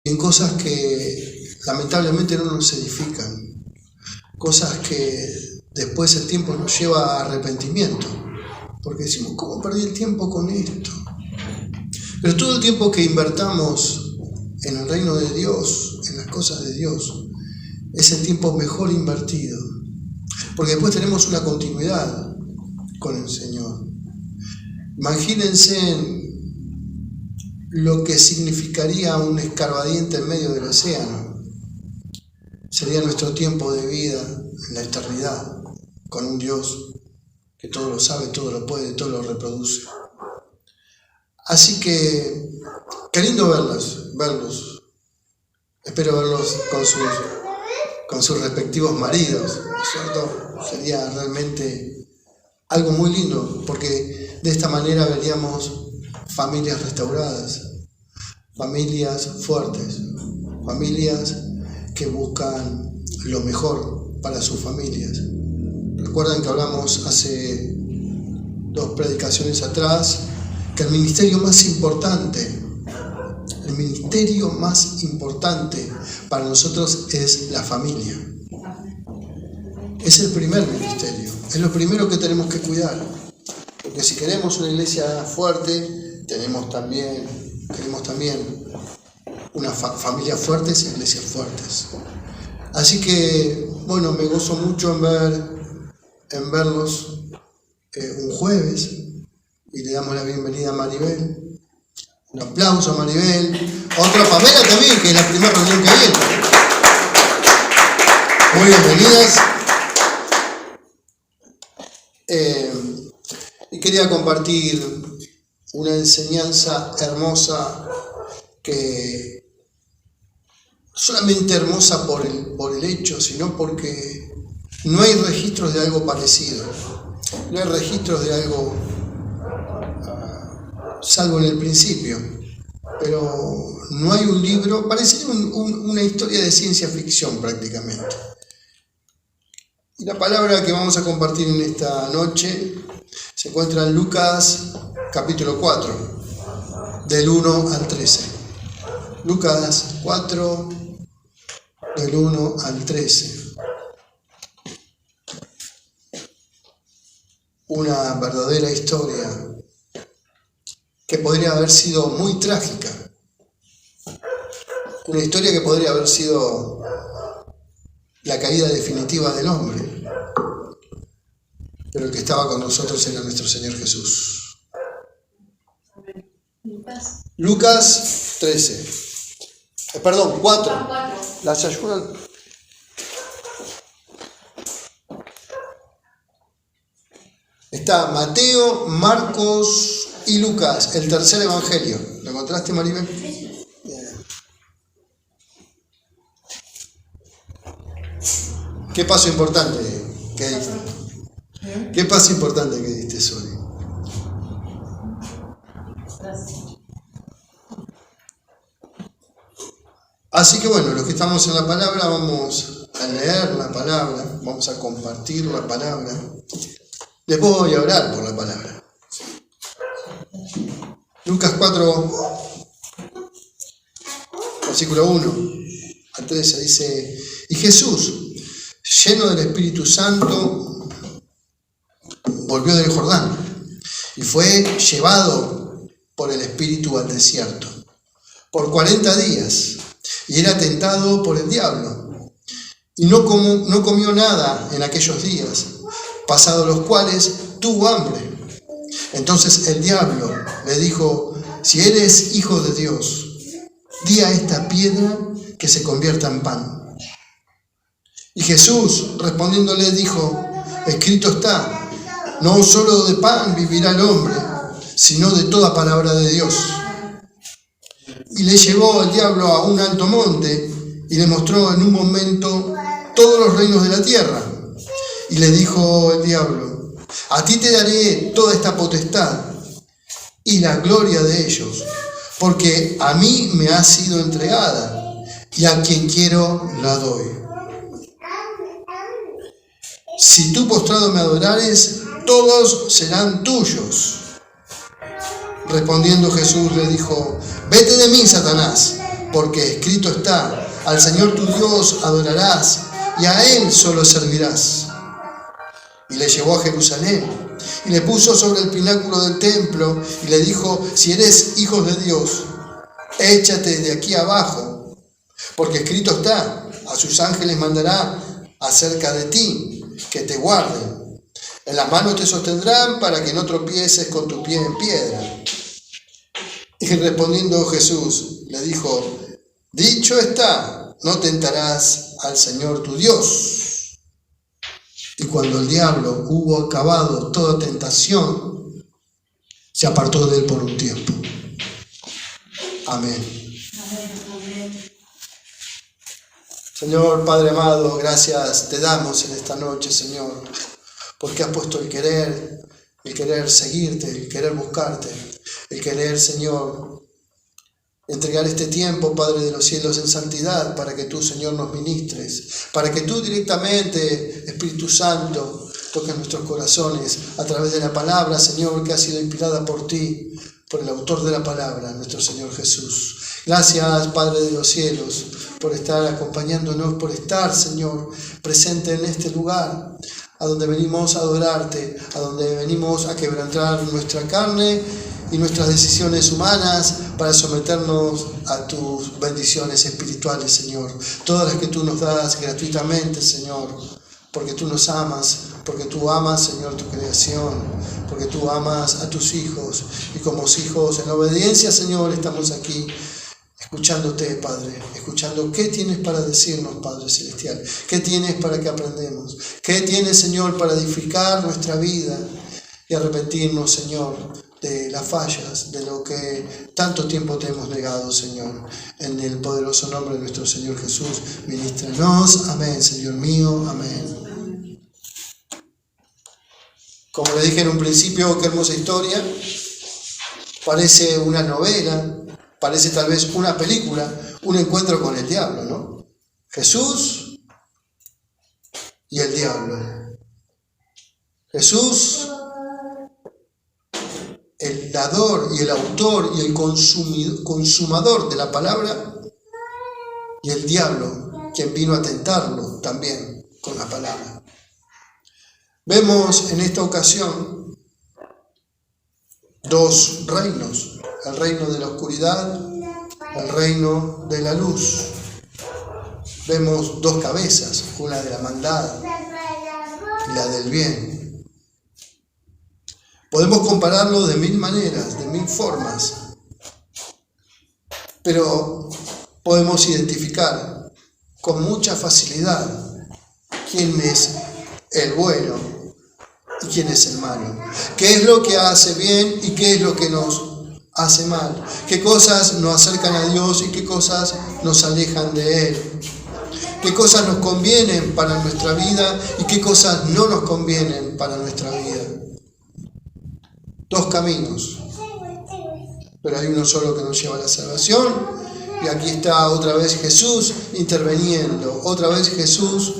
en cosas que lamentablemente no nos edifican, cosas que después el tiempo nos lleva a arrepentimiento, porque decimos, ¿cómo perdí el tiempo con esto? Pero todo el tiempo que invertamos en el reino de Dios, en las cosas de Dios, es el tiempo mejor invertido, porque después tenemos una continuidad con el Señor. Imagínense lo que significaría un escarbadiente en medio del océano. Sería nuestro tiempo de vida en la eternidad, con un Dios que todo lo sabe, todo lo puede, todo lo reproduce. Así que, qué lindo verlos. Espero verlos con sus respectivos maridos, ¿no es cierto? Sería realmente algo muy lindo, porque de esta manera veríamos familias restauradas, familias fuertes, familias que buscan lo mejor para sus familias. Recuerdan que hablamos hace 2 predicaciones atrás que el ministerio más importante para nosotros es la familia. Es el primer ministerio, es lo primero que tenemos que cuidar, porque si queremos una iglesia fuerte, queremos también una familia fuertes y iglesias fuertes. Así que, bueno, me gozo mucho en verlos un jueves, y le damos la bienvenida a Maribel. Un aplauso a Maribel. Otra Pamela también, que es la primera reunión que viene. Muy bienvenidas. Y quería compartir una enseñanza hermosa, que solamente hermosa por el hecho, sino porque no hay registros de algo parecido. No hay registros de algo, salvo en el principio, pero no hay un libro, parece una historia de ciencia ficción prácticamente. Y la palabra que vamos a compartir en esta noche se encuentra en Lucas capítulo 4, del 1 al 13. Lucas 4, del 1 al 13. Una verdadera historia que podría haber sido muy trágica. Una historia que podría haber sido la caída definitiva del hombre. Pero el que estaba con nosotros era nuestro Señor Jesús. Lucas 13. 4. Las ayudas. Está Mateo, Marcos y Lucas, el tercer evangelio. ¿Lo encontraste, Maribel? Bien. ¿Qué paso importante que diste? ¿Qué paso importante que diste, Soli? Así que bueno, los que estamos en la palabra vamos a leer la palabra, vamos a compartir la palabra. Después voy a orar por la palabra. Lucas 4, versículo 1 al 13 dice: y Jesús, lleno del Espíritu Santo, volvió del Jordán y fue llevado por el Espíritu al desierto por 40 días, y era tentado por el diablo, y no comió nada en aquellos días, pasados los cuales tuvo hambre. Entonces el diablo le dijo: si eres hijo de Dios, di a esta piedra que se convierta en pan. Y Jesús respondiéndole dijo: escrito está, no solo de pan vivirá el hombre, sino de toda palabra de Dios. Y le llevó el diablo a un alto monte y le mostró en un momento todos los reinos de la tierra. Y le dijo el diablo: a ti te daré toda esta potestad y la gloria de ellos, porque a mí me ha sido entregada, y a quien quiero la doy. Si tú postrado me adorares, todos serán tuyos. Respondiendo Jesús le dijo: vete de mí, Satanás, porque escrito está, al Señor tu Dios adorarás y a Él solo servirás. Y le llevó a Jerusalén y le puso sobre el pináculo del templo y le dijo: si eres hijo de Dios, échate de aquí abajo, porque escrito está, a sus ángeles mandará acerca de ti, que te guarden. En las manos te sostendrán para que no tropieces con tu pie en piedra. Y respondiendo Jesús le dijo: dicho está, no tentarás al Señor tu Dios. Y cuando el diablo hubo acabado toda tentación, se apartó de él por un tiempo. Amén. Señor Padre amado, gracias te damos en esta noche, Señor, porque has puesto el querer seguirte, el querer buscarte, el querer, Señor, entregar este tiempo, Padre de los cielos, en santidad, para que tú, Señor, nos ministres, para que tú directamente, Espíritu Santo, toques nuestros corazones a través de la palabra, Señor, que ha sido inspirada por ti, por el autor de la palabra, nuestro Señor Jesús. Gracias, Padre de los cielos, por estar acompañándonos, por estar, Señor, presente en este lugar, a donde venimos a adorarte, a donde venimos a quebrantar nuestra carne y nuestras decisiones humanas para someternos a tus bendiciones espirituales, Señor. Todas las que tú nos das gratuitamente, Señor, porque tú nos amas, porque tú amas, Señor, tu creación, porque tú amas a tus hijos. Y como hijos en obediencia, Señor, estamos aquí escuchándote, Padre, escuchando qué tienes para decirnos, Padre Celestial, qué tienes para que aprendamos, qué tienes, Señor, para edificar nuestra vida y arrepentirnos, Señor, de las fallas, de lo que tanto tiempo te hemos negado, Señor. En el poderoso nombre de nuestro Señor Jesús, ministranos. Amén, Señor mío. Amén. Como le dije en un principio, qué hermosa historia. Parece una novela, parece tal vez una película, un encuentro con el diablo, ¿no? Jesús y el diablo. Jesús, el dador y el autor y el consumador de la palabra, y el diablo, quien vino a tentarlo también con la palabra. Vemos en esta ocasión dos reinos: el reino de la oscuridad, el reino de la luz. Vemos dos cabezas, una de la maldad y la del bien. Podemos compararlo de mil maneras, de mil formas, pero podemos identificar con mucha facilidad quién es el bueno y quién es el malo, qué es lo que hace bien y qué es lo que nos hace mal, qué cosas nos acercan a Dios y qué cosas nos alejan de Él, qué cosas nos convienen para nuestra vida y qué cosas no nos convienen para nuestra vida. Dos caminos, pero hay uno solo que nos lleva a la salvación. Y aquí está otra vez Jesús interviniendo, otra vez Jesús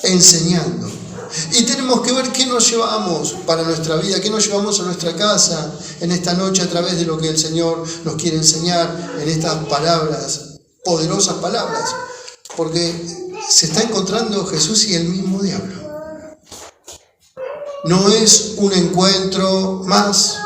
enseñando. Y tenemos que ver qué nos llevamos para nuestra vida, qué nos llevamos a nuestra casa en esta noche a través de lo que el Señor nos quiere enseñar en estas palabras, poderosas palabras, porque se está encontrando Jesús y el mismo diablo. No es un encuentro más,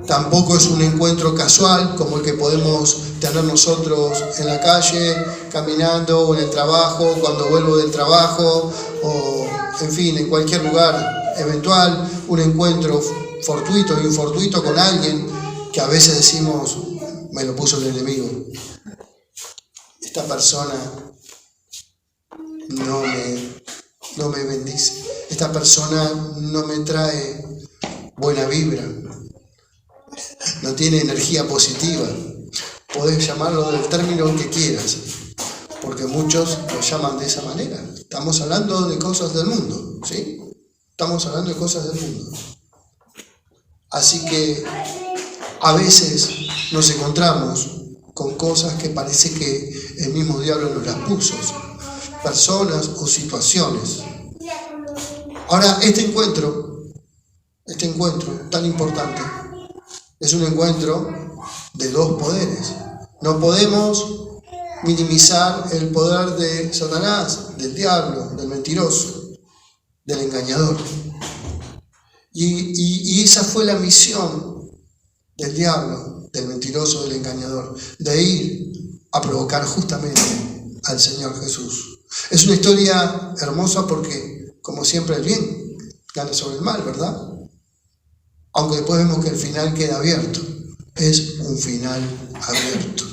tampoco es un encuentro casual como el que podemos tener nosotros en la calle, caminando, o en el trabajo, cuando vuelvo del trabajo, o en fin, en cualquier lugar eventual, un encuentro fortuito y infortuito con alguien que a veces decimos: me lo puso el enemigo. Esta persona no me bendice. Esta persona no me trae buena vibra. No tiene energía positiva. Podés llamarlo del término que quieras, porque muchos lo llaman de esa manera. Estamos hablando de cosas del mundo, ¿sí? Estamos hablando de cosas del mundo. Así que a veces nos encontramos con cosas que parece que el mismo diablo nos las puso, personas o situaciones. Ahora, este encuentro tan importante, es un encuentro de dos poderes. No podemos minimizar el poder de Satanás, del diablo, del mentiroso, del engañador. Y esa fue la misión del diablo, del mentiroso, del engañador, de ir a provocar justamente al Señor Jesús. Es una historia hermosa porque, como siempre, el bien gana sobre el mal, ¿verdad? Aunque después vemos que el final queda abierto. Es un final abierto.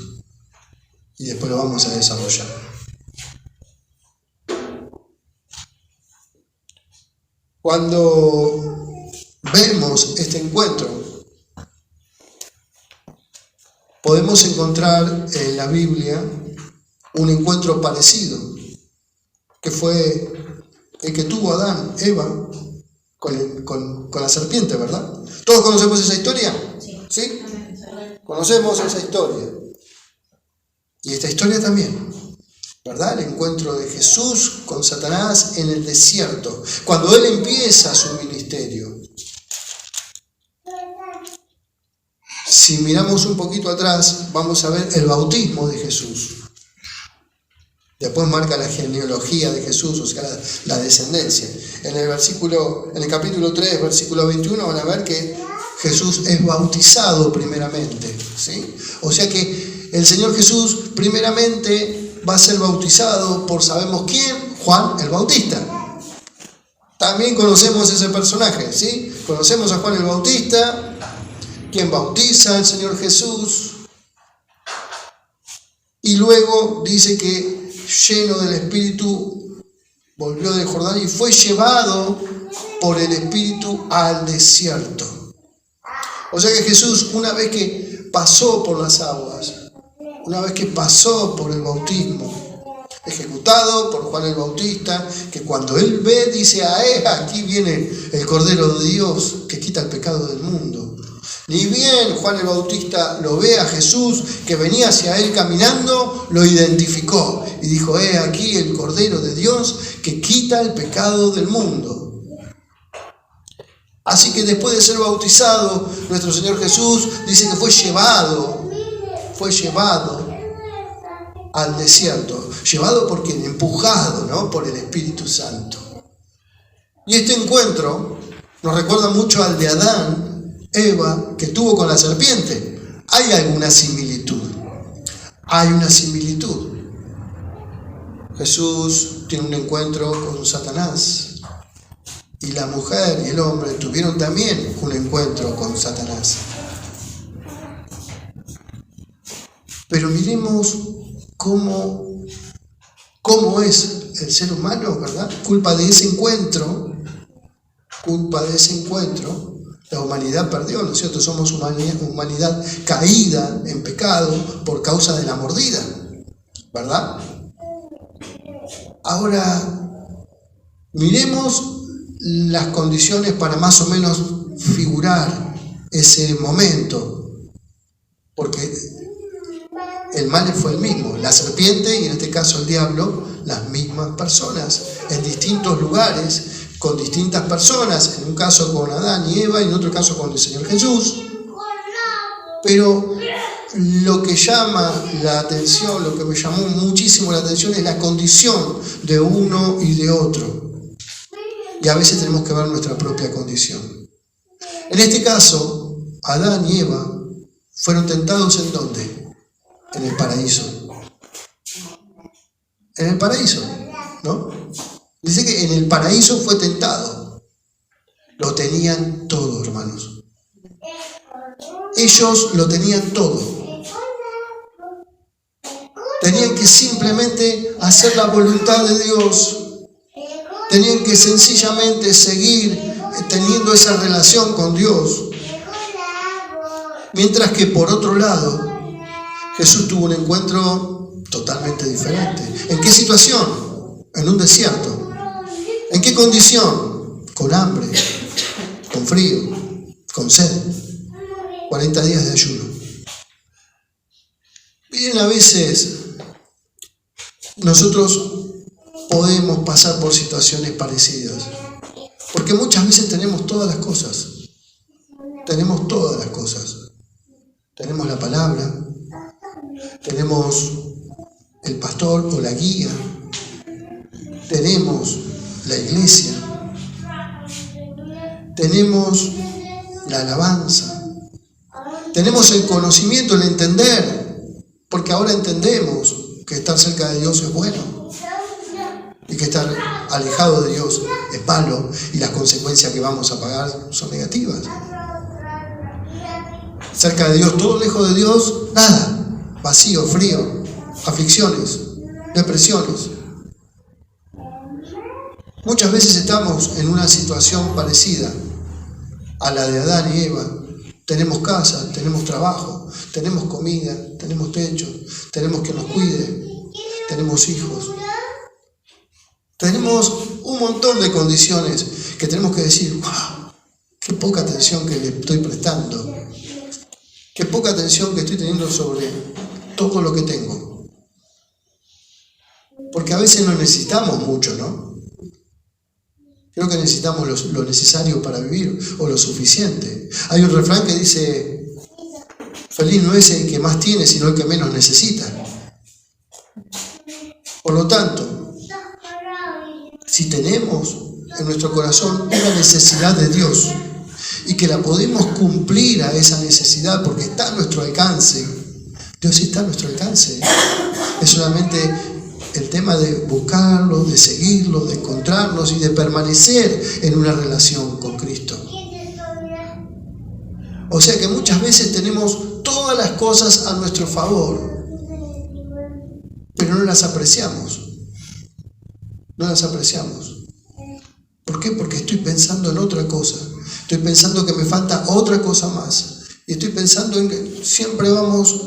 Y después lo vamos a desarrollar. Cuando vemos este encuentro, podemos encontrar en la Biblia un encuentro parecido, que fue el que tuvo Adán, Eva, con la serpiente, ¿verdad? ¿Todos conocemos esa historia? ¿Sí? Conocemos esa historia. Y esta historia también, ¿verdad? El encuentro de Jesús con Satanás en el desierto, cuando Él empieza su ministerio. Si miramos un poquito atrás, vamos a ver el bautismo de Jesús. Después marca la genealogía de Jesús, o sea, la descendencia. En el capítulo 3, versículo 21, van a ver que Jesús es bautizado primeramente, ¿sí? O sea que el Señor Jesús primeramente va a ser bautizado por ¿sabemos quién? Juan el Bautista. También conocemos ese personaje, ¿sí? Conocemos a Juan el Bautista, quien bautiza al Señor Jesús. Y luego dice que lleno del Espíritu volvió del Jordán y fue llevado por el Espíritu al desierto. O sea que Jesús, una vez que pasó por las aguas, una vez que pasó por el bautismo, ejecutado por Juan el Bautista, que cuando él ve, dice, aquí viene el Cordero de Dios que quita el pecado del mundo. Ni bien Juan el Bautista lo ve a Jesús que venía hacia él caminando, lo identificó y dijo, aquí el Cordero de Dios que quita el pecado del mundo. Así que después de ser bautizado, nuestro Señor Jesús dice que fue llevado al desierto. Llevado por quien, empujado, ¿no? Por el Espíritu Santo. Y este encuentro nos recuerda mucho al de Adán, Eva, que tuvo con la serpiente. Hay alguna similitud. Hay una similitud. Jesús tiene un encuentro con Satanás. Y la mujer y el hombre tuvieron también un encuentro con Satanás. Pero miremos cómo es el ser humano, ¿verdad? Culpa de ese encuentro, la humanidad perdió, ¿no es cierto? Somos humanidad caída en pecado por causa de la mordida, ¿verdad? Ahora, miremos las condiciones para más o menos figurar ese momento, porque el mal fue el mismo, la serpiente y en este caso el diablo, las mismas personas, en distintos lugares, con distintas personas, en un caso con Adán y Eva y en otro caso con el Señor Jesús. Pero lo que llama la atención, lo que me llamó muchísimo la atención es la condición de uno y de otro. Y a veces tenemos que ver nuestra propia condición. En este caso, Adán y Eva fueron tentados ¿en dónde? En el paraíso. En el paraíso, ¿no? Dice que en el paraíso fue tentado. Lo tenían todo, hermanos. Ellos lo tenían todo. Tenían que simplemente hacer la voluntad de Dios. Tenían que sencillamente seguir teniendo esa relación con Dios. Mientras que por otro lado, Jesús tuvo un encuentro totalmente diferente. ¿En qué situación? En un desierto. ¿En qué condición? Con hambre, con frío, con sed. 40 días de ayuno. Miren, a veces nosotros podemos pasar por situaciones parecidas. Porque muchas veces tenemos todas las cosas. Tenemos todas las cosas. Tenemos la palabra. tenemos el pastor o la guía, tenemos la iglesia, tenemos la alabanza, tenemos el conocimiento, el entender, porque ahora entendemos que estar cerca de Dios es bueno y que estar alejado de Dios es malo y las consecuencias que vamos a pagar son negativas. Cerca de Dios, todo lejos de Dios, nada, vacío, frío, aflicciones, depresiones. Muchas veces estamos en una situación parecida a la de Adán y Eva. Tenemos casa, tenemos trabajo, tenemos comida, tenemos techo, tenemos que nos cuide, tenemos hijos. Tenemos un montón de condiciones que tenemos que decir, wow, qué poca atención que le estoy prestando, qué poca atención que estoy teniendo sobre todo lo que tengo. Porque a veces no necesitamos mucho, ¿no? Creo que necesitamos lo necesario para vivir o lo suficiente. Hay un refrán que dice, feliz no es el que más tiene, sino el que menos necesita. Por lo tanto, si tenemos en nuestro corazón una necesidad de Dios y que la podemos cumplir a esa necesidad porque está a nuestro alcance, Dios está a nuestro alcance. Es solamente el tema de buscarlo, de seguirlo, de encontrarnos y de permanecer en una relación con Cristo. O sea que muchas veces tenemos todas las cosas a nuestro favor, pero no las apreciamos. No las apreciamos. ¿Por qué? Porque estoy pensando en otra cosa. Estoy pensando que me falta otra cosa más. Y estoy pensando en que siempre vamos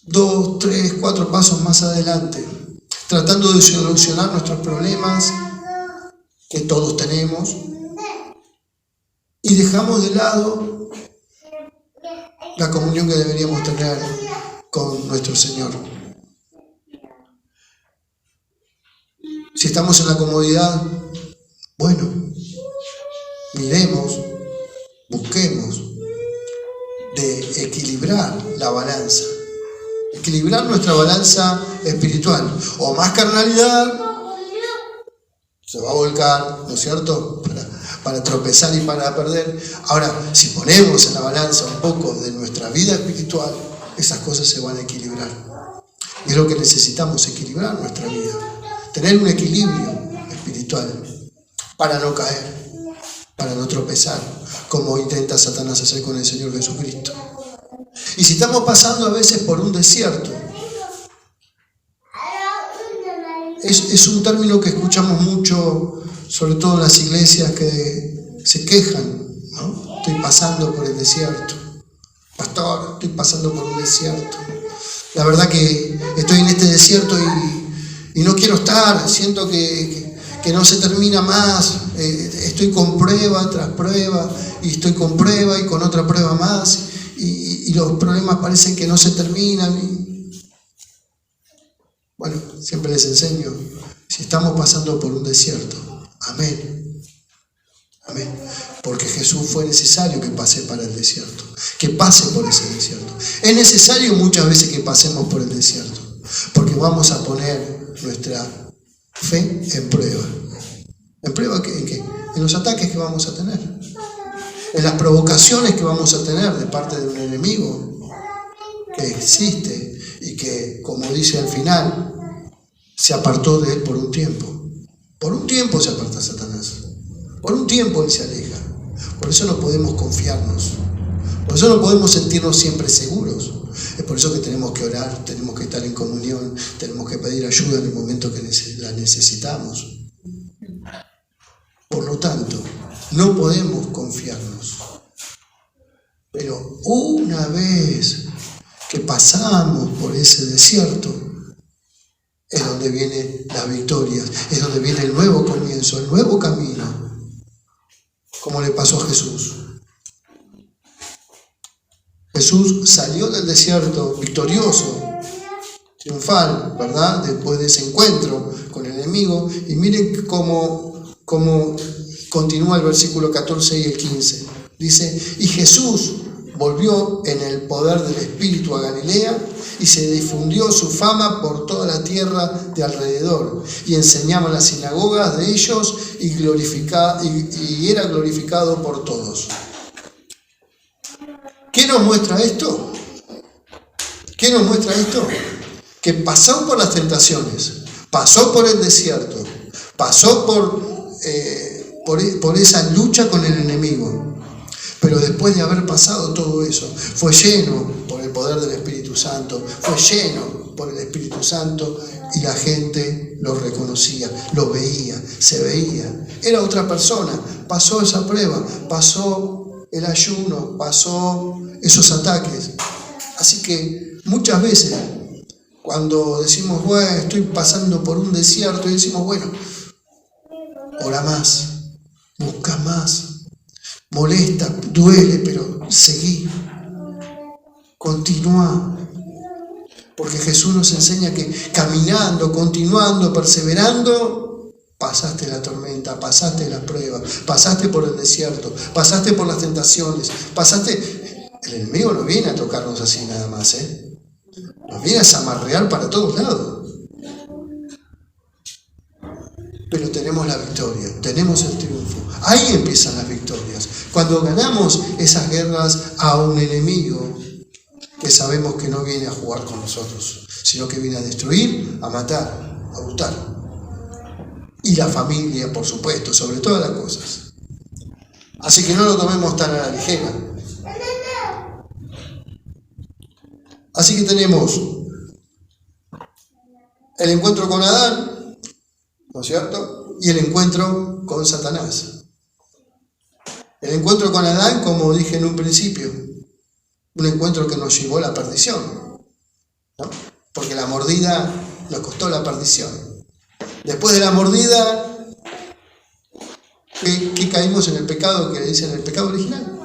2, 3, 4 pasos más adelante, tratando de solucionar nuestros problemas que todos tenemos, y dejamos de lado la comunión que deberíamos tener con nuestro Señor. Si estamos en la comodidad, bueno, miremos, busquemos de equilibrar la balanza. Equilibrar nuestra balanza espiritual. O más carnalidad se va a volcar, ¿no es cierto? Para tropezar y para perder. Ahora, si ponemos en la balanza un poco de nuestra vida espiritual, esas cosas se van a equilibrar. Y es lo que necesitamos, equilibrar nuestra vida. Tener un equilibrio espiritual para no caer, para no tropezar, como intenta Satanás hacer con el Señor Jesucristo. Y si estamos pasando a veces por un desierto, es un término que escuchamos mucho, sobre todo en las iglesias que se quejan, ¿no? Estoy pasando por el desierto. Pastor, estoy pasando por un desierto. La verdad que estoy en este desierto y no quiero estar, siento que no se termina más, estoy con prueba tras prueba, y estoy con prueba y con otra prueba más, y los problemas parecen que no se terminan. Bueno, siempre les enseño, si estamos pasando por un desierto, amén, amén, porque Jesús fue necesario que pase para el desierto, que pase por ese desierto. Es necesario muchas veces que pasemos por el desierto, porque vamos a poner nuestra fe en prueba. ¿En prueba en qué? En los ataques que vamos a tener, en las provocaciones que vamos a tener de parte de un enemigo que existe y que, como dice al final, se apartó de él por un tiempo. Por un tiempo se aparta Satanás. Por un tiempo él se aleja. Por eso no podemos confiarnos. Por eso no podemos sentirnos siempre seguros. Es por eso que tenemos que orar, tenemos que estar en comunión, tenemos que pedir ayuda en el momento que la necesitamos. Por lo tanto, no podemos confiarnos. Pero una vez que pasamos por ese desierto, es donde vienen las victorias, es donde viene el nuevo comienzo, el nuevo camino, como le pasó a Jesús. Jesús salió del desierto victorioso, triunfal, ¿verdad? Después de ese encuentro con el enemigo. Y miren cómo continúa el versículo 14 y el 15. Dice, y Jesús, volvió en el poder del Espíritu a Galilea y se difundió su fama por toda la tierra de alrededor, y enseñaba en las sinagogas de ellos y era glorificado por todos. ¿Qué nos muestra esto? ¿Qué nos muestra esto? Que pasó por las tentaciones, pasó por el desierto, pasó por esa lucha con el enemigo. Pero después de haber pasado todo eso, fue lleno por el poder del Espíritu Santo, fue lleno por el Espíritu Santo, y la gente lo reconocía, lo veía, se veía. Era otra persona, pasó esa prueba, pasó el ayuno, pasó esos ataques. Así que muchas veces, cuando decimos, bueno, estoy pasando por un desierto, y decimos, bueno, ora más, busca más. Molesta, duele, pero seguí, continúa, porque Jesús nos enseña que caminando, continuando, perseverando, pasaste la tormenta, pasaste la prueba, pasaste por el desierto, pasaste por las tentaciones, el enemigo no viene a tocarnos así nada más, nos viene a zamarrear para todos lados. Pero tenemos la victoria, tenemos el triunfo. Ahí empiezan las victorias. Cuando ganamos esas guerras a un enemigo que sabemos que no viene a jugar con nosotros, sino que viene a destruir, a matar, a gustar. Y la familia, por supuesto, sobre todas las cosas. Así que no lo tomemos tan a la ligera. Así que tenemos el encuentro con Adán, ¿no es cierto? Y el encuentro con Satanás. El encuentro con Adán, como dije en un principio, un encuentro que nos llevó a la perdición, ¿no? Porque la mordida nos costó la perdición. Después de la mordida, ¿qué caímos en el pecado que le dicen el pecado original?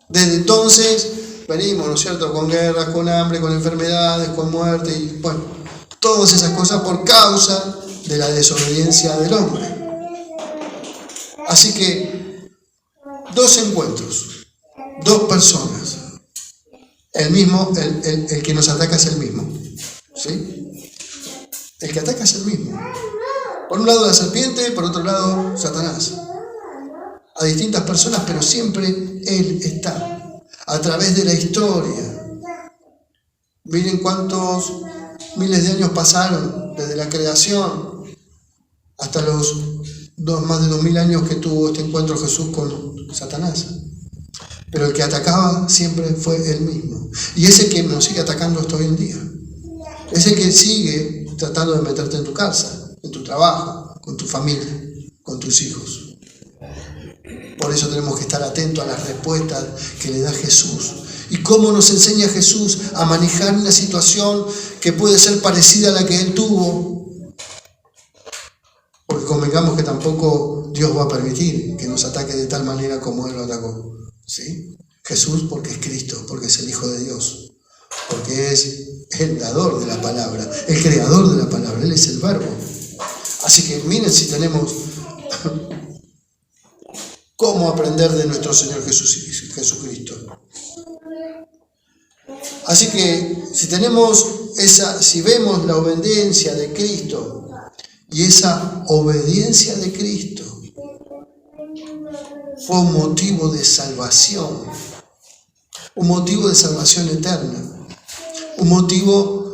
Desde entonces venimos, ¿no es cierto?, con guerras, con hambre, con enfermedades, con muerte, y bueno, todas esas cosas por causa de la desobediencia del hombre. Así que dos encuentros, dos personas, el que nos ataca es el mismo, ¿sí? El que ataca es el mismo. Por un lado la serpiente, por otro lado Satanás. A distintas personas, pero siempre él está. A través de la historia. Miren cuántos miles de años pasaron desde la creación hasta los más de 2000 años que tuvo este encuentro Jesús con Satanás. Pero el que atacaba siempre fue él mismo. Y ese que nos sigue atacando hasta hoy en día. Ese que sigue tratando de meterte en tu casa, en tu trabajo, con tu familia, con tus hijos. Por eso tenemos que estar atentos a las respuestas que le da Jesús. Y cómo nos enseña Jesús a manejar una situación que puede ser parecida a la que él tuvo. Porque convengamos que tampoco Dios va a permitir que nos ataque de tal manera como él lo atacó. ¿Sí? Jesús porque es Cristo, porque es el Hijo de Dios, porque es el dador de la palabra, el creador de la palabra, él es el verbo. Así que miren si tenemos cómo aprender de nuestro Señor Jesucristo. Así que si vemos la obediencia de Cristo, y esa obediencia de Cristo fue un motivo de salvación eterna, un motivo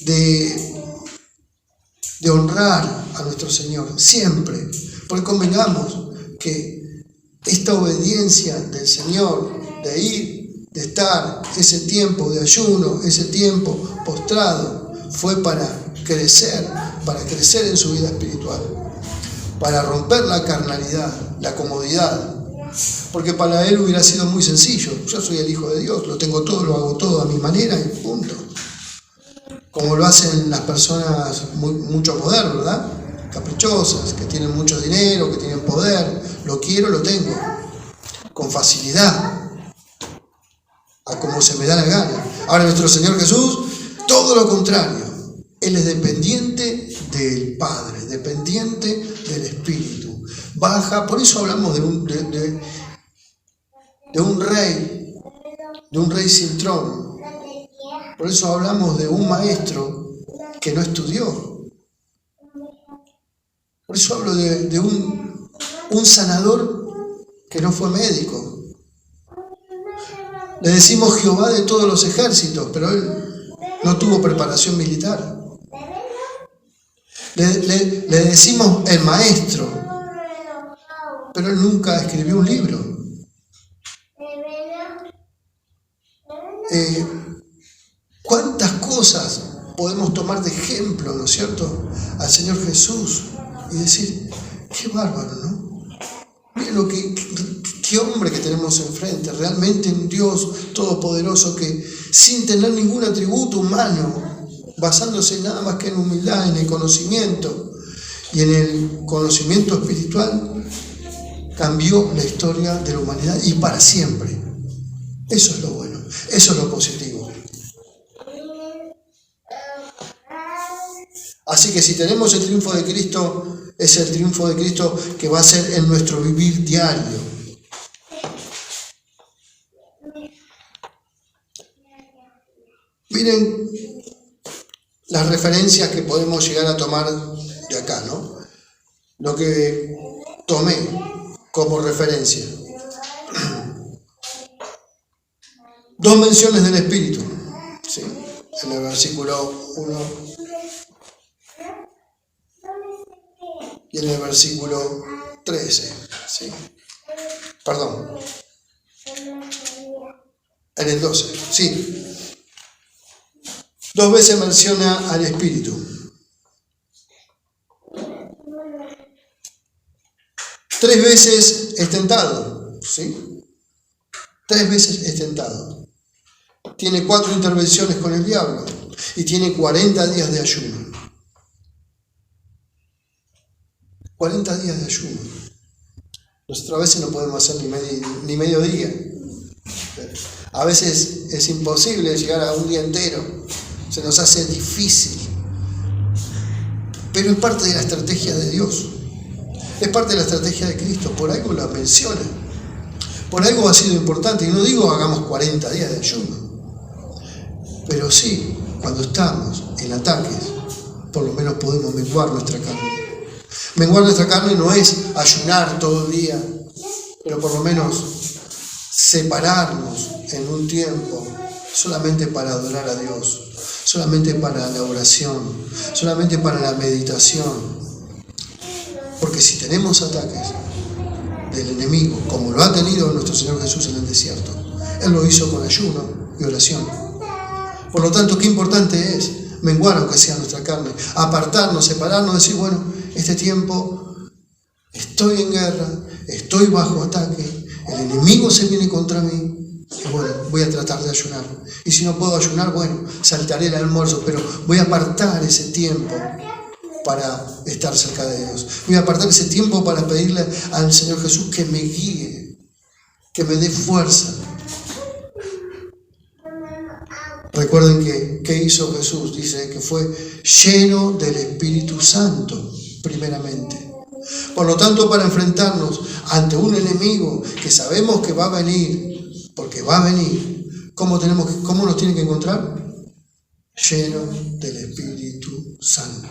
de honrar a nuestro Señor siempre, porque convengamos que esta obediencia del Señor, de ir, de estar ese tiempo de ayuno, ese tiempo postrado, fue para crecer en su vida espiritual, para romper la carnalidad, la comodidad, porque para él hubiera sido muy sencillo: yo soy el Hijo de Dios, lo tengo todo, lo hago todo a mi manera y punto. Como lo hacen las personas mucho poder, ¿verdad? Caprichosas, que tienen mucho dinero, que tienen poder, lo quiero, lo tengo, con facilidad, a como se me da la gana. Ahora nuestro Señor Jesús, todo lo contrario. Él es dependiente del Padre, dependiente del Espíritu. Baja, por eso hablamos de un rey de un rey sin trono. Por eso hablamos de un maestro que no estudió. Por eso hablo de un sanador que no fue médico. Le decimos Jehová de todos los ejércitos, pero él no tuvo preparación militar. Le decimos el maestro, pero él nunca escribió un libro. ¿Cuántas cosas podemos tomar de ejemplo, ¿no es cierto?, al Señor Jesús y decir, qué bárbaro, ¿no? Miren qué hombre que tenemos enfrente, realmente un Dios todopoderoso que sin tener ningún atributo humano, basándose nada más que en humildad, en el conocimiento y en el conocimiento espiritual, cambió la historia de la humanidad y para siempre. Eso es lo bueno, eso es lo positivo. Así que si tenemos el triunfo de Cristo, es el triunfo de Cristo que va a ser en nuestro vivir diario. Miren las referencias que podemos llegar a tomar de acá, ¿no? Lo que tomé como referencia. 2 menciones del Espíritu, ¿sí? En el versículo 1 y en el versículo 13, ¿sí? Perdón. En el 12, sí. 2 veces menciona al Espíritu. 3 veces es tentado, ¿sí? 3 veces es tentado. Tiene 4 intervenciones con el diablo y tiene 40 días de ayuno. 40 días de ayuno. Nosotros a veces no podemos hacer ni medio día. A veces es imposible llegar a un día entero. Se nos hace difícil. Pero es parte de la estrategia de Dios. Es parte de la estrategia de Cristo. Por algo la menciona. Por algo ha sido importante. Y no digo hagamos 40 días de ayuno. Pero sí, cuando estamos en ataques, por lo menos podemos menguar nuestra carne. Menguar nuestra carne no es ayunar todo el día, pero por lo menos separarnos en un tiempo solamente para adorar a Dios, solamente para la oración, solamente para la meditación. Porque si tenemos ataques del enemigo, como lo ha tenido nuestro Señor Jesús en el desierto, Él lo hizo con ayuno y oración. Por lo tanto, qué importante es menguar aunque sea nuestra carne, apartarnos, separarnos, decir, bueno, este tiempo estoy en guerra, estoy bajo ataque, el enemigo se viene contra mí, y bueno, voy a tratar de ayunar. Y si no puedo ayunar, bueno, saltaré el almuerzo, pero voy a apartar ese tiempo para estar cerca de Dios. Voy a apartar ese tiempo para pedirle al Señor Jesús que me guíe, que me dé fuerza. Recuerden que hizo Jesús, dice que fue lleno del Espíritu Santo, primeramente. Por lo tanto, para enfrentarnos ante un enemigo que sabemos que va a venir, porque va a venir, ¿cómo nos tiene que encontrar? Lleno del Espíritu Santo.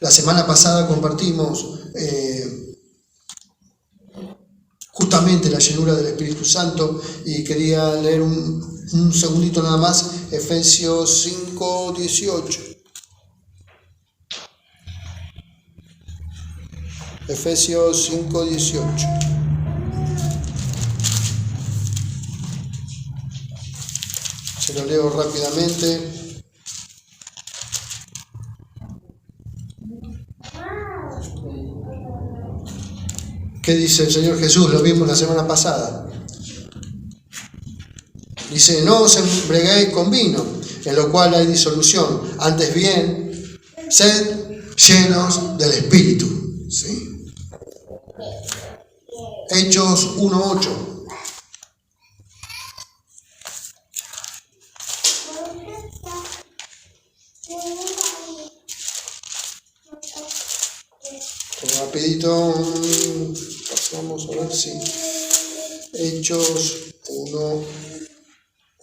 La semana pasada compartimos justamente la llenura del Espíritu Santo y quería leer un segundito nada más, Efesios 5:18. Efesios 5:18. Se lo leo rápidamente. ¿Qué dice el Señor Jesús? Lo vimos la semana pasada. Dice, no os embriaguéis con vino, en lo cual hay disolución. Antes bien, sed llenos del Espíritu. ¿Sí? Hechos 1:8. Rapidito, pasamos a ver si Hechos 1.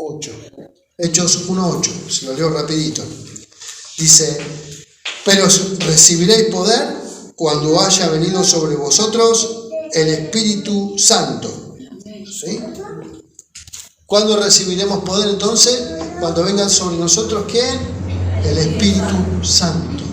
8. Hechos 1:8, se lo leo rapidito. Dice, pero recibiréis poder cuando haya venido sobre vosotros el Espíritu Santo. ¿Sí? ¿Cuándo recibiremos poder entonces? Cuando vengan sobre nosotros, ¿quién? El Espíritu Santo.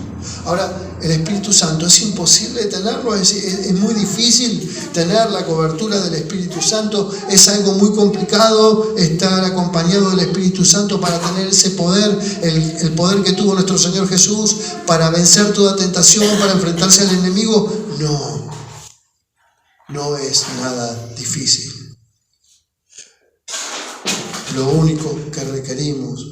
Ahora, el Espíritu Santo, ¿es imposible tenerlo? ¿Es muy difícil tener la cobertura del Espíritu Santo? ¿Es algo muy complicado estar acompañado del Espíritu Santo para tener ese poder, el poder que tuvo nuestro Señor Jesús para vencer toda tentación, para enfrentarse al enemigo? No es nada difícil. Lo único que requerimos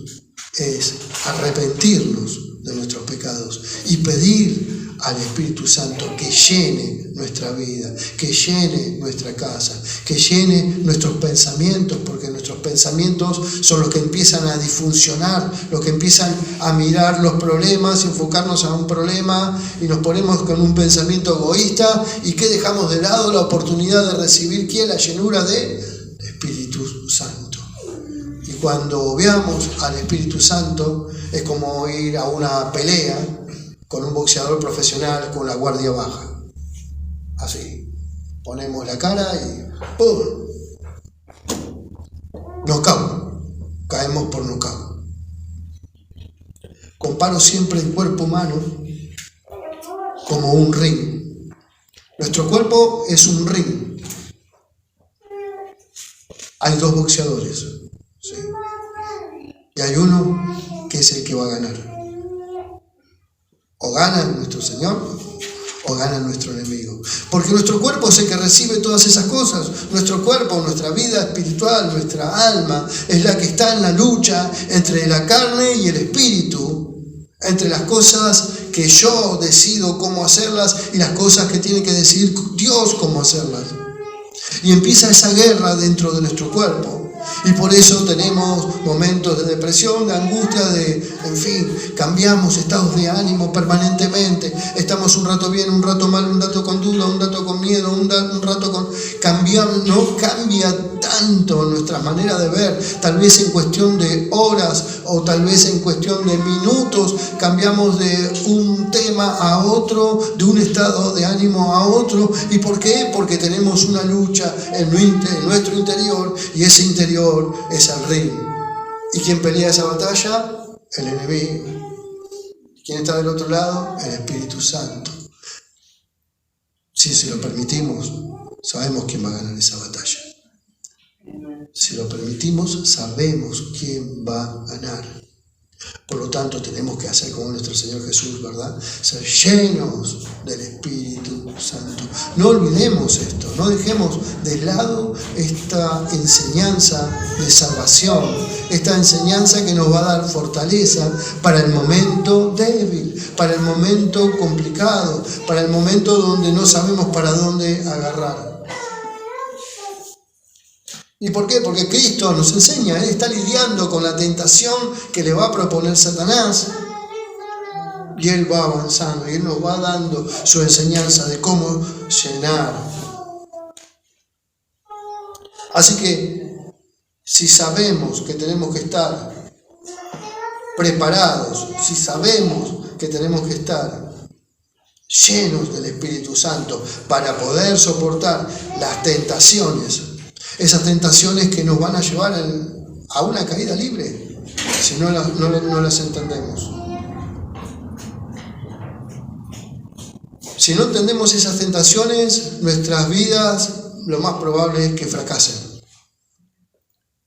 es arrepentirnos de nuestros pecados y pedir al Espíritu Santo que llene nuestra vida, que llene nuestra casa, que llene nuestros pensamientos, porque nuestros pensamientos son los que empiezan a disfuncionar, los que empiezan a mirar los problemas, enfocarnos a un problema y nos ponemos con un pensamiento egoísta y que dejamos de lado la oportunidad de recibir ¿quién? La llenura del Espíritu Santo. Y cuando veamos al Espíritu Santo es como ir a una pelea con un boxeador profesional con la guardia baja. Así. Ponemos la cara y ¡pum! Knockout. Caemos por knockout. Comparo siempre el cuerpo humano como un ring. Nuestro cuerpo es un ring. Hay dos boxeadores. ¿Sí? Y hay uno que es el que va a ganar. O gana nuestro Señor o gana nuestro enemigo. Porque nuestro cuerpo es el que recibe todas esas cosas. Nuestro cuerpo, nuestra vida espiritual, nuestra alma es la que está en la lucha entre la carne y el espíritu. Entre las cosas que yo decido cómo hacerlas y las cosas que tiene que decidir Dios cómo hacerlas. Y empieza esa guerra dentro de nuestro cuerpo. Y por eso tenemos momentos de depresión, de angustia, en fin, cambiamos estados de ánimo permanentemente. Estamos un rato bien, un rato mal, un rato con duda, un rato con miedo, un rato con... no cambia tanto nuestra manera de ver. Tal vez en cuestión de horas o tal vez en cuestión de minutos cambiamos de un tema a otro, de un estado de ánimo a otro. ¿Y por qué? Porque tenemos una lucha en nuestro interior y ese interior es el ring. ¿Y quién pelea esa batalla? El enemigo. ¿Quién está del otro lado? El Espíritu Santo. Si se lo permitimos, sabemos quién va a ganar esa batalla. Si lo permitimos, sabemos quién va a ganar. Por lo tanto, tenemos que hacer como nuestro Señor Jesús, ¿verdad? Ser llenos del Espíritu Santo. No olvidemos esto, no dejemos de lado esta enseñanza de salvación, esta enseñanza que nos va a dar fortaleza para el momento débil, para el momento complicado, para el momento donde no sabemos para dónde agarrar. ¿Y por qué? Porque Cristo nos enseña, Él está lidiando con la tentación que le va a proponer Satanás. Y Él va avanzando y Él nos va dando su enseñanza de cómo llenar. Así que, si sabemos que tenemos que estar preparados, si sabemos que tenemos que estar llenos del Espíritu Santo para poder soportar las tentaciones, esas tentaciones que nos van a llevar a una caída libre, si no las entendemos. Si no entendemos esas tentaciones, nuestras vidas lo más probable es que fracasen.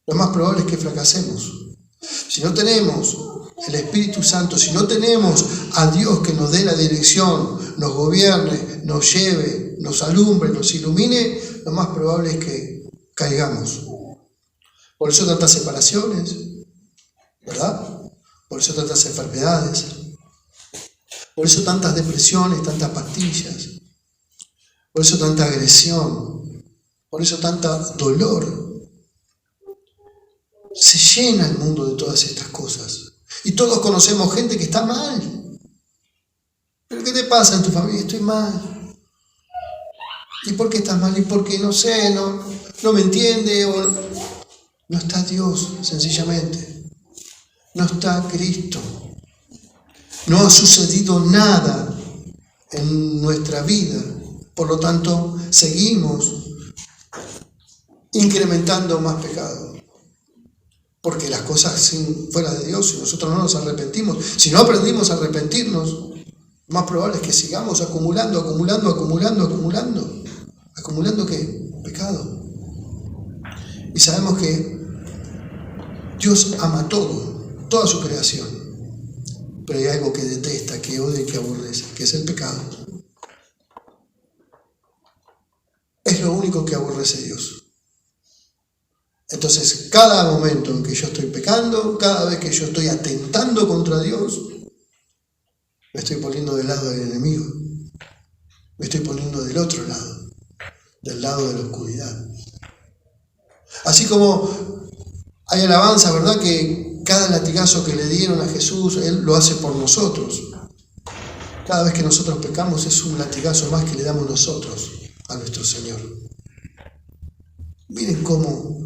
Lo más probable es que fracasemos. Si no tenemos el Espíritu Santo, si no tenemos a Dios que nos dé la dirección, nos gobierne, nos lleve, nos alumbre, nos ilumine, lo más probable es que caigamos. Por eso tantas separaciones, ¿verdad? Por eso tantas enfermedades, por eso tantas depresiones, tantas pastillas, por eso tanta agresión, por eso tanta dolor. Se llena el mundo de todas estas cosas. Y todos conocemos gente que está mal. ¿Pero qué te pasa en tu familia? Estoy mal. ¿Y por qué estás mal? ¿Y por qué? No sé, no me entiende. No está Dios, sencillamente. No está Cristo. No ha sucedido nada en nuestra vida. Por lo tanto, seguimos incrementando más pecado. Porque las cosas fuera de Dios, si nosotros no nos arrepentimos, si no aprendimos a arrepentirnos, más probable es que sigamos acumulando. ¿Acumulando qué? Pecado. Y sabemos que Dios ama toda su creación. Pero hay algo que detesta, que odia y que aborrece, que es el pecado. Es lo único que aborrece Dios. Entonces, cada momento en que yo estoy pecando, cada vez que yo estoy atentando contra Dios, me estoy poniendo del lado del enemigo. Me estoy poniendo del otro lado, del lado de la oscuridad. Así como hay alabanza, ¿verdad? Que cada latigazo que le dieron a Jesús, Él lo hace por nosotros. Cada vez que nosotros pecamos es un latigazo más que le damos nosotros a nuestro Señor. Miren cómo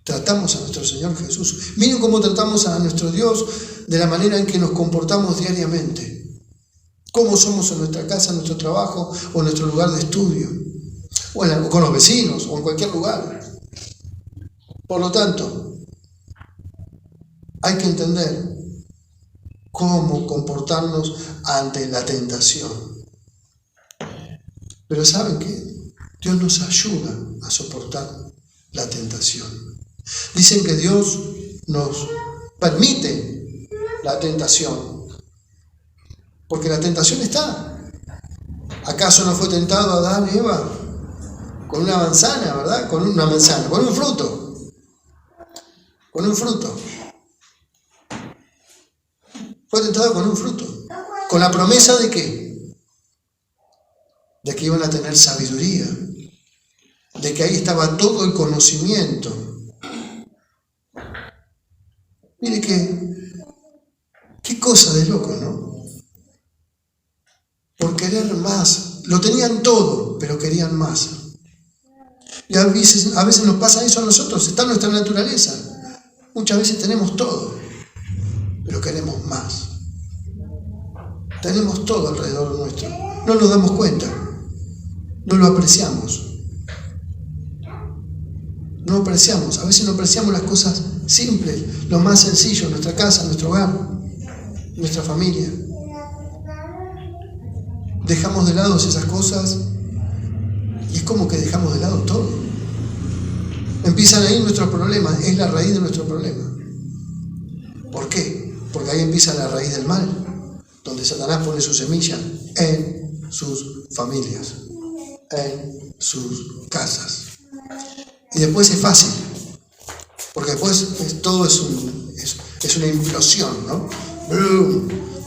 tratamos a nuestro Señor Jesús. Miren cómo tratamos a nuestro Dios de la manera en que nos comportamos diariamente. Cómo somos en nuestra casa, en nuestro trabajo o en nuestro lugar de estudio. O con los vecinos o en cualquier lugar. Por lo tanto, hay que entender cómo comportarnos ante la tentación. Pero ¿saben qué? Dios nos ayuda a soportar la tentación. Dicen que Dios nos permite la tentación, porque la tentación está. ¿Acaso no fue tentado Adán y Eva con una manzana, verdad? Con un fruto. Con un fruto. Fue tentado con un fruto. ¿Con la promesa de qué? De que iban a tener sabiduría. De que ahí estaba todo el conocimiento. Mire qué cosa de loco, ¿no? Por querer más. Lo tenían todo, pero querían más. Y a veces nos pasa eso a nosotros. Está en nuestra naturaleza. Muchas veces tenemos todo, pero queremos más. Tenemos todo alrededor nuestro. No nos damos cuenta. No lo apreciamos. No apreciamos. A veces no apreciamos las cosas simples, lo más sencillo, nuestra casa, nuestro hogar, nuestra familia. Dejamos de lado esas cosas y es como que dejamos de lado todo. Empiezan ahí nuestros problemas, es la raíz de nuestro problema. ¿Por qué? Porque ahí empieza la raíz del mal, donde Satanás pone su semilla en sus familias, en sus casas. Y después es fácil, porque después todo es una implosión, ¿no?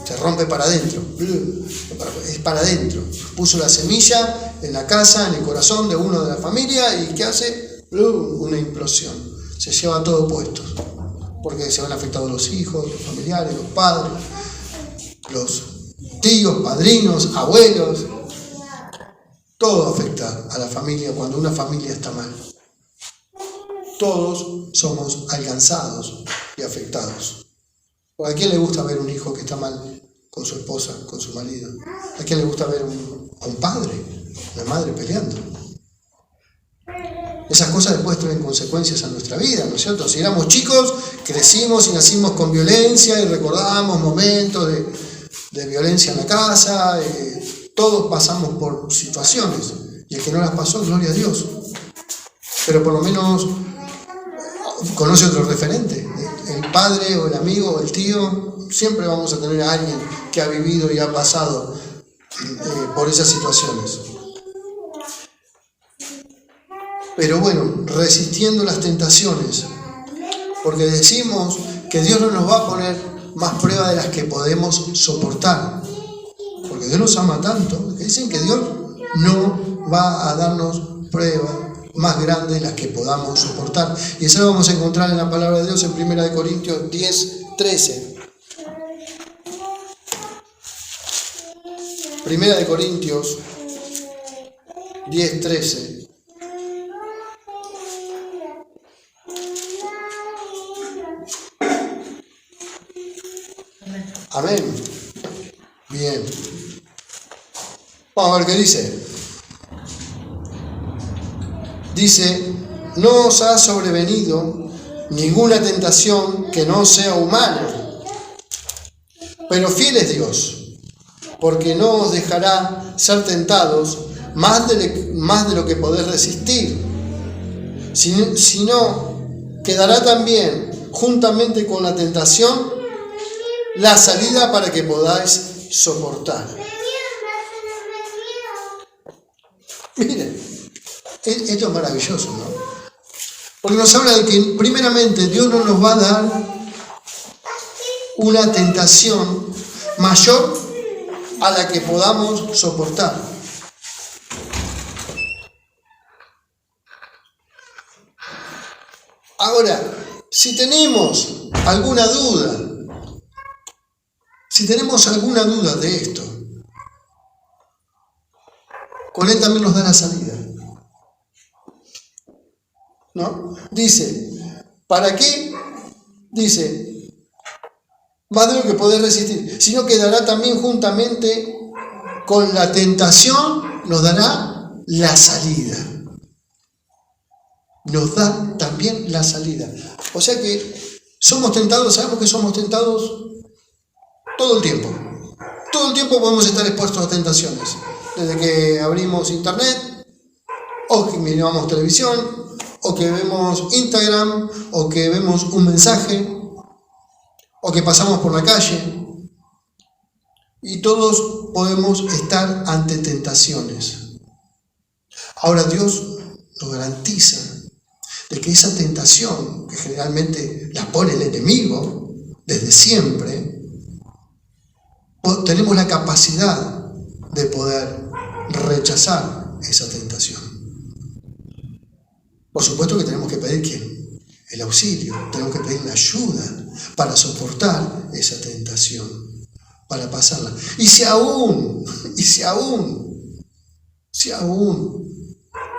Se rompe para adentro, es para adentro. Puso la semilla en la casa, en el corazón de uno de la familia y ¿qué hace? Una implosión. Se lleva todo puesto, porque se van afectados los hijos, los familiares, los padres, los tíos, padrinos, abuelos. Todo afecta a la familia cuando una familia está mal. Todos somos alcanzados y afectados. ¿A quién le gusta ver un hijo que está mal con su esposa, con su marido? ¿A quién le gusta ver a un padre, una madre peleando? Esas cosas después traen consecuencias a nuestra vida, ¿no es cierto? Si éramos chicos, crecimos y nacimos con violencia y recordamos momentos de violencia en la casa. Todos pasamos por situaciones y el que no las pasó, gloria a Dios. Pero por lo menos conoce otro referente. El padre o el amigo o el tío, siempre vamos a tener a alguien que ha vivido y ha pasado por esas situaciones. Pero bueno, resistiendo las tentaciones, porque decimos que Dios no nos va a poner más pruebas de las que podemos soportar, porque Dios nos ama tanto, que dicen que Dios no va a darnos pruebas más grandes de las que podamos soportar. Y eso lo vamos a encontrar en la palabra de Dios en 1 Corintios 10:13. 1 Corintios 10:13. Amén. Bien. Vamos a ver qué dice. Dice, no os ha sobrevenido ninguna tentación que no sea humana, pero fiel es Dios, porque no os dejará ser tentados más de lo que podéis resistir, sino que dará también, juntamente con la tentación, la salida para que podáis soportar. Miren, esto es maravilloso, ¿no? Porque nos habla de que primeramente Dios no nos va a dar una tentación mayor a la que podamos soportar. Ahora, si tenemos alguna duda de esto, con Él también nos da la salida. ¿No? Dice, ¿para qué? Dice, más de lo que podés resistir, sino que dará también juntamente con la tentación, nos dará la salida. Nos da también la salida. O sea que somos tentados, sabemos que somos tentados todo el tiempo. Todo el tiempo podemos estar expuestos a tentaciones. Desde que abrimos internet, o que miramos televisión, o que vemos Instagram, o que vemos un mensaje, o que pasamos por la calle. Y todos podemos estar ante tentaciones. Ahora Dios nos garantiza de que esa tentación, que generalmente la pone el enemigo desde siempre, tenemos la capacidad de poder rechazar esa tentación. Por supuesto que tenemos que pedir ¿quién? El auxilio, tenemos que pedir la ayuda para soportar esa tentación, para pasarla. Y si aún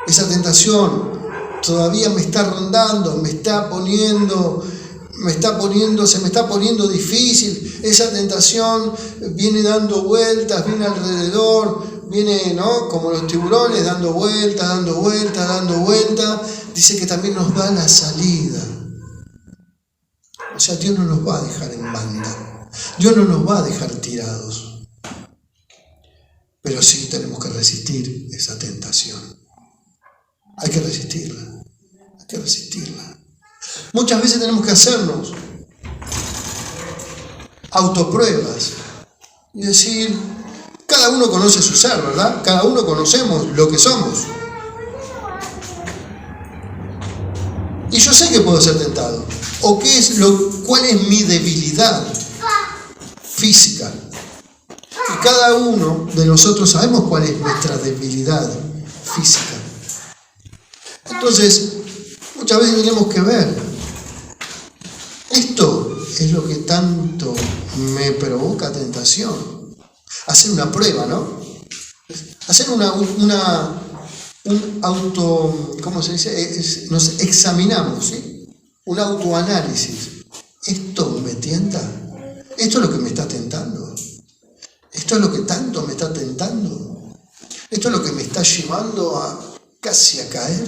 esa tentación todavía me está rondando, se me está poniendo difícil, esa tentación viene dando vueltas, viene alrededor, viene, ¿no? Como los tiburones dando vueltas, dice que también nos da la salida. O sea, Dios no nos va a dejar en banda, Dios no nos va a dejar tirados, pero sí tenemos que resistir esa tentación. Hay que resistirla. Muchas veces tenemos que hacernos autopruebas y decir, cada uno conoce su ser, ¿verdad? Cada uno conocemos lo que somos. Y yo sé que puedo ser tentado. ¿O cuál es mi debilidad física? Y cada uno de nosotros sabemos cuál es nuestra debilidad física. Entonces, muchas veces tenemos que ver, esto es lo que tanto me provoca tentación. Hacer una prueba, ¿no? Hacer ¿cómo se dice? Nos examinamos, ¿sí? Un autoanálisis. ¿Esto me tienta? ¿Esto es lo que me está tentando? ¿Esto es lo que tanto me está tentando? ¿Esto es lo que me está llevando casi a caer?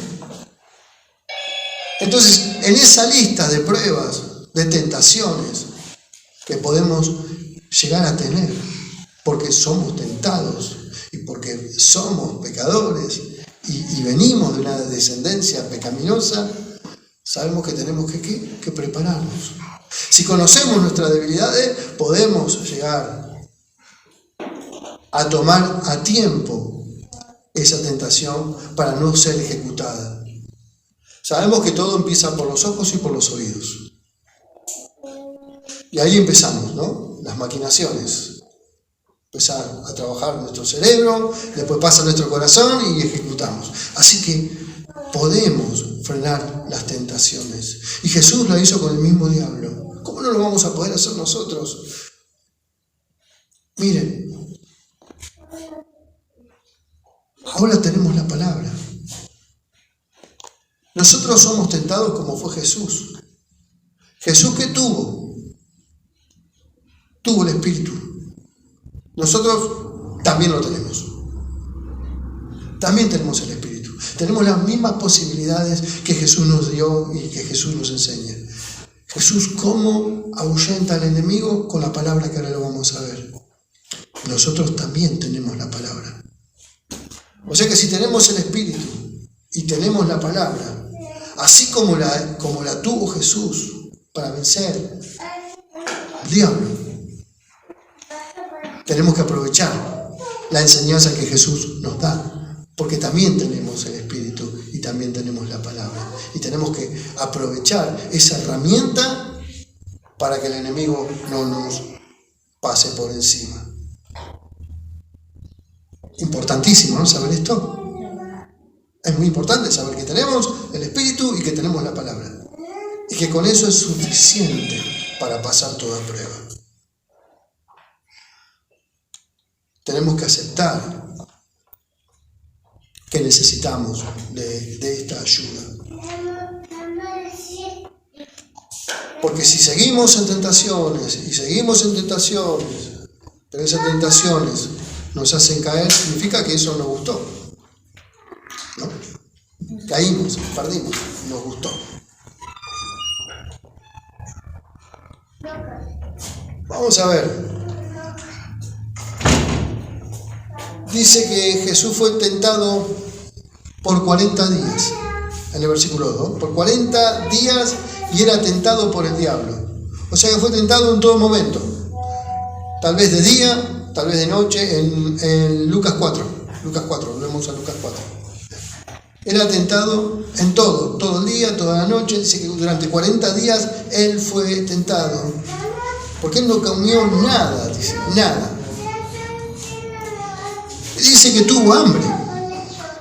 Entonces, en esa lista de pruebas, de tentaciones que podemos llegar a tener, porque somos tentados y porque somos pecadores y venimos de una descendencia pecaminosa, sabemos que tenemos que prepararnos. Si conocemos nuestras debilidades, podemos llegar a tomar a tiempo esa tentación para no ser ejecutada. Sabemos que todo empieza por los ojos y por los oídos. Y ahí empezamos, ¿no? Las maquinaciones. Empezar a trabajar nuestro cerebro, después pasa nuestro corazón y ejecutamos. Así que podemos frenar las tentaciones. Y Jesús lo hizo con el mismo diablo. ¿Cómo no lo vamos a poder hacer nosotros? Miren, ahora tenemos la palabra. Nosotros somos tentados como fue Jesús. ¿Jesús qué tuvo? tuvo el Espíritu. Nosotros también lo tenemos. También tenemos el Espíritu. Tenemos las mismas posibilidades que Jesús nos dio y que Jesús nos enseña. Jesús, ¿cómo ahuyenta al enemigo? Con la palabra que ahora lo vamos a ver. Nosotros también tenemos la palabra. O sea que si tenemos el Espíritu y tenemos la palabra, así como la tuvo Jesús para vencer al diablo, tenemos que aprovechar la enseñanza que Jesús nos da, porque también tenemos el Espíritu y también tenemos la palabra. Y tenemos que aprovechar esa herramienta para que el enemigo no nos pase por encima. Importantísimo, ¿no? Saber esto. Es muy importante saber que tenemos el Espíritu y que tenemos la palabra. Y que con eso es suficiente para pasar toda prueba. Tenemos que aceptar que necesitamos de esta ayuda. Porque si seguimos en tentaciones y seguimos en tentaciones, pero esas tentaciones nos hacen caer, significa que eso nos gustó, ¿no? Caímos, perdimos, nos gustó. Vamos a ver. Dice que Jesús fue tentado por 40 días, en el versículo 2, por 40 días y era tentado por el diablo. O sea que fue tentado en todo momento, tal vez de día, tal vez de noche, en Lucas 4, volvemos a Lucas 4. Era tentado en todo el día, toda la noche. Dice que durante 40 días él fue tentado, porque él no comió nada, dice, nada. Dice que tuvo hambre,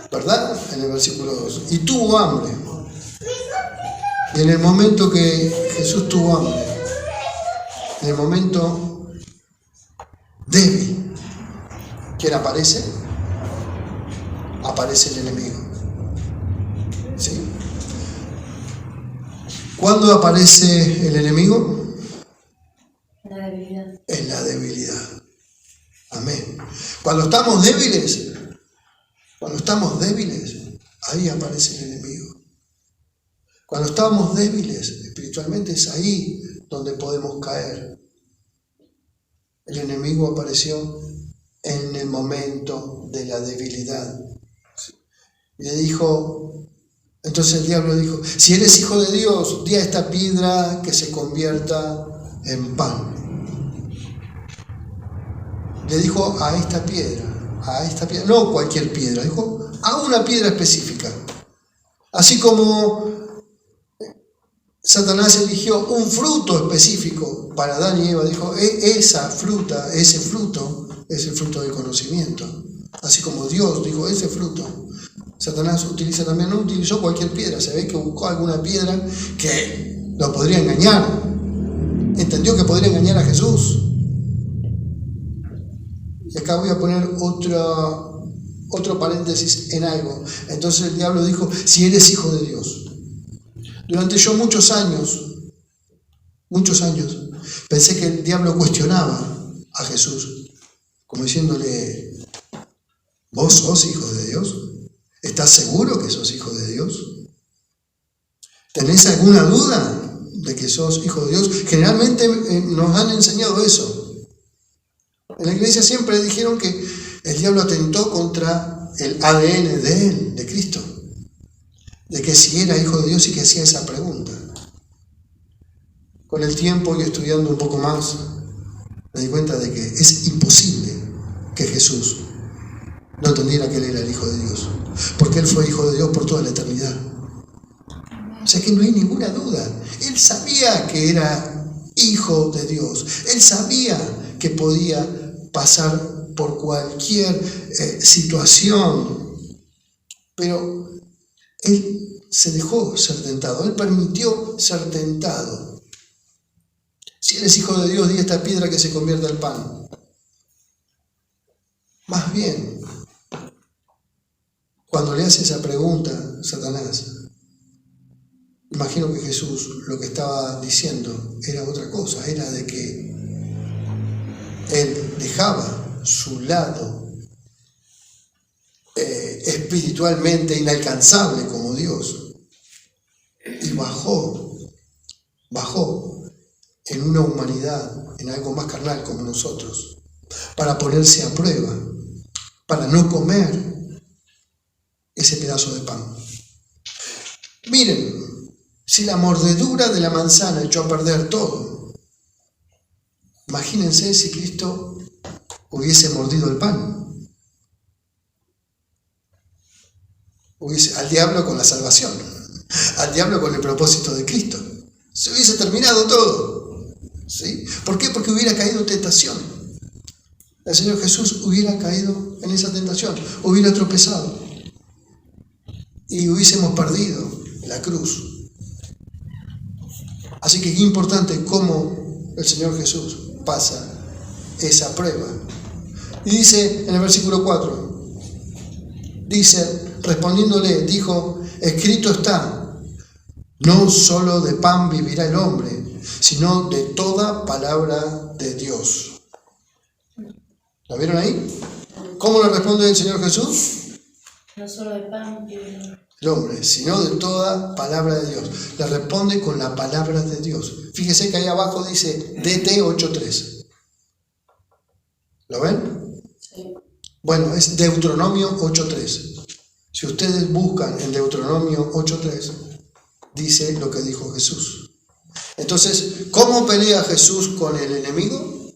¿verdad? En el versículo 2. Y tuvo hambre. Y en el momento que Jesús tuvo hambre, en el momento débil, ¿quién aparece? Aparece el enemigo. ¿Sí? ¿Cuándo aparece el enemigo? La debilidad. En la debilidad. Amén. Cuando estamos débiles, ahí aparece el enemigo. Cuando estamos débiles espiritualmente, es ahí donde podemos caer. El enemigo apareció en el momento de la debilidad. Y le dijo, entonces el diablo dijo, si eres hijo de Dios, di a esta piedra que se convierta en pan. Le dijo a esta piedra, no cualquier piedra, dijo a una piedra específica. Así como Satanás eligió un fruto específico para Adán y Eva, dijo, ese fruto es el fruto del conocimiento. Así como Dios dijo, ese fruto. Satanás no utilizó cualquier piedra, se ve que buscó alguna piedra que lo podría engañar. Entendió que podría engañar a Jesús. Y acá voy a poner otro paréntesis en algo. Entonces el diablo dijo, si eres hijo de Dios. Durante yo muchos años, pensé que el diablo cuestionaba a Jesús, como diciéndole, ¿vos sos hijo de Dios? ¿Estás seguro que sos hijo de Dios? ¿Tenés alguna duda de que sos hijo de Dios? Generalmente nos han enseñado eso. En la iglesia siempre dijeron que el diablo atentó contra el ADN de él, de Cristo, de que si era hijo de Dios y que hacía esa pregunta. Con el tiempo y estudiando un poco más, me di cuenta de que es imposible que Jesús no entendiera que él era el hijo de Dios, porque él fue hijo de Dios por toda la eternidad. O sea que no hay ninguna duda. Él sabía que era hijo de Dios. Él sabía que podía pasar por cualquier situación, pero él se dejó ser tentado, él permitió ser tentado. Si eres hijo de Dios, di a esta piedra que se convierta en pan. Más bien, cuando le hace esa pregunta a Satanás, imagino que Jesús lo que estaba diciendo era otra cosa, era de que Él dejaba su lado espiritualmente inalcanzable como Dios y bajó en una humanidad, en algo más carnal como nosotros, para ponerse a prueba, para no comer ese pedazo de pan. Miren, si la mordedura de la manzana echó a perder todo, imagínense si Cristo hubiese mordido el pan. Al diablo con la salvación, al diablo con el propósito de Cristo. Se hubiese terminado todo. ¿Sí? ¿Por qué? Porque hubiera caído en tentación. El Señor Jesús hubiera caído en esa tentación, hubiera tropezado y hubiésemos perdido la cruz. Así que qué importante cómo el Señor Jesús pasa esa prueba. Y dice en el versículo 4, dice, respondiéndole, dijo, escrito está, no solo de pan vivirá el hombre, sino de toda palabra de Dios. ¿Lo vieron ahí? ¿Cómo le responde el Señor Jesús? No solo de pan vivirá El hombre, sino de toda palabra de Dios. Le responde con la palabra de Dios. Fíjese que ahí abajo dice DT 8.3. ¿Lo ven? Sí. Bueno, es Deuteronomio 8.3. Si ustedes buscan en Deuteronomio 8.3, dice lo que dijo Jesús. Entonces, ¿cómo pelea Jesús con el enemigo?